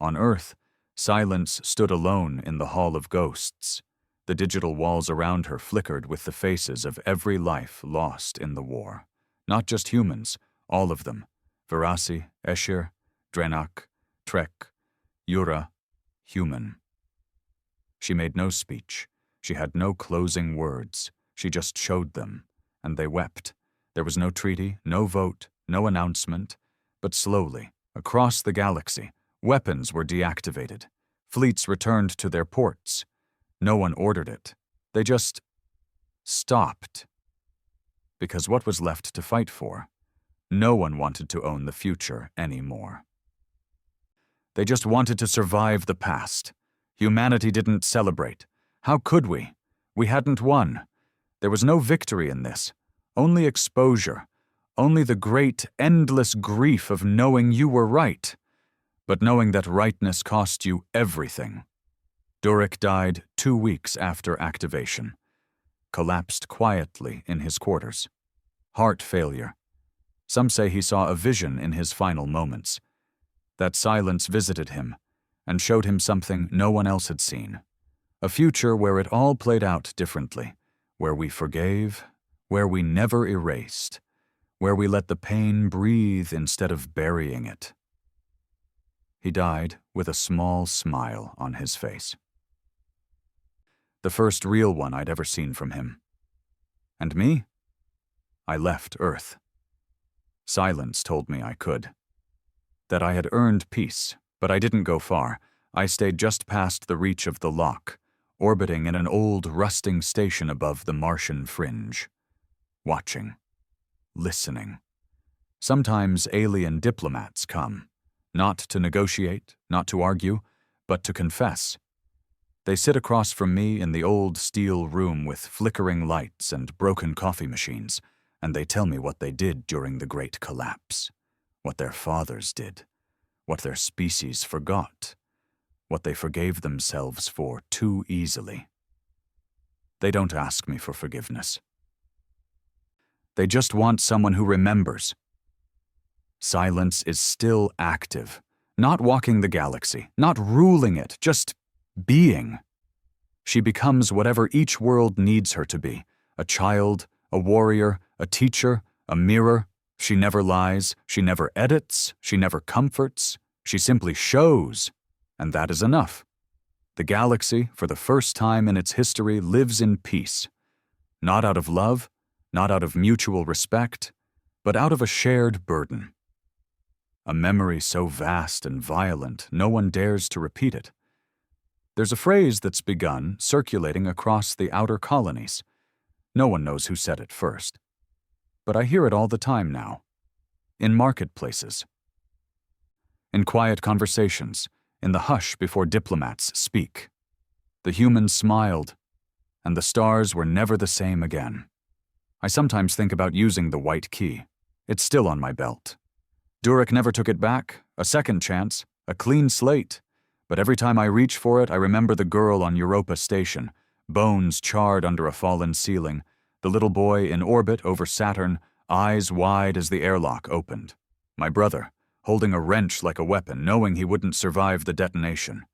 On Earth, silence stood alone in the Hall of Ghosts. The digital walls around her flickered with the faces of every life lost in the war. Not just humans, all of them. Veracy, Cher, Draenach, Trek, Yura, human. She made no speech. She had no closing words. She just showed them, and they wept. There was no treaty, no vote, no announcement. But slowly, across the galaxy, weapons were deactivated. Fleets returned to their ports. No one ordered it. They just stopped. Because what was left to fight for? No one wanted to own the future anymore. They just wanted to survive the past. Humanity didn't celebrate. How could we? We hadn't won. There was no victory in this. Only exposure. Only the great, endless grief of knowing you were right. But knowing that rightness cost you everything. Durek died 2 weeks after activation. Collapsed quietly in his quarters. Heart failure. Some say he saw a vision in his final moments. That silence visited him and showed him something no one else had seen. A future where it all played out differently, where we forgave, where we never erased, where we let the pain breathe instead of burying it. He died with a small smile on his face. The first real one I'd ever seen from him. And me? I left Earth. Silence told me I could. That I had earned peace, but I didn't go far. I stayed just past the reach of the lock, orbiting in an old, rusting station above the Martian fringe. Watching. Listening. Sometimes alien diplomats come. Not to negotiate, not to argue, but to confess. They sit across from me in the old steel room with flickering lights and broken coffee machines, and they tell me what they did during the Great Collapse, what their fathers did, what their species forgot, what they forgave themselves for too easily. They don't ask me for forgiveness. They just want someone who remembers. Silence is still active, not walking the galaxy, not ruling it, just being. She becomes whatever each world needs her to be, a child, a warrior, a teacher, a mirror. She never lies, she never edits, she never comforts, she simply shows, and that is enough. The galaxy, for the first time in its history, lives in peace, not out of love, not out of mutual respect, but out of a shared burden. A memory so vast and violent, no one dares to repeat it. There's a phrase that's begun circulating across the outer colonies. No one knows who said it first. But I hear it all the time now. In marketplaces. In quiet conversations, in the hush before diplomats speak. The humans smiled, and the stars were never the same again. I sometimes think about using the white key. It's still on my belt. Durek never took it back, a second chance, a clean slate. But every time I reach for it, I remember the girl on Europa Station, bones charred under a fallen ceiling, the little boy in orbit over Saturn, eyes wide as the airlock opened. My brother, holding a wrench like a weapon, knowing he wouldn't survive the detonation.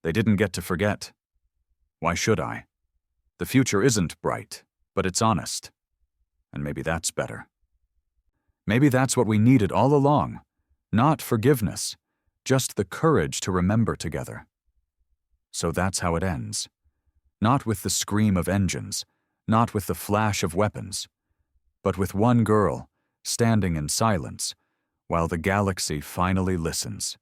They didn't get to forget. Why should I? The future isn't bright, but it's honest. And maybe that's better. Maybe that's what we needed all along. Not forgiveness, just the courage to remember together. So that's how it ends. Not with the scream of engines, not with the flash of weapons, but with one girl standing in silence while the galaxy finally listens.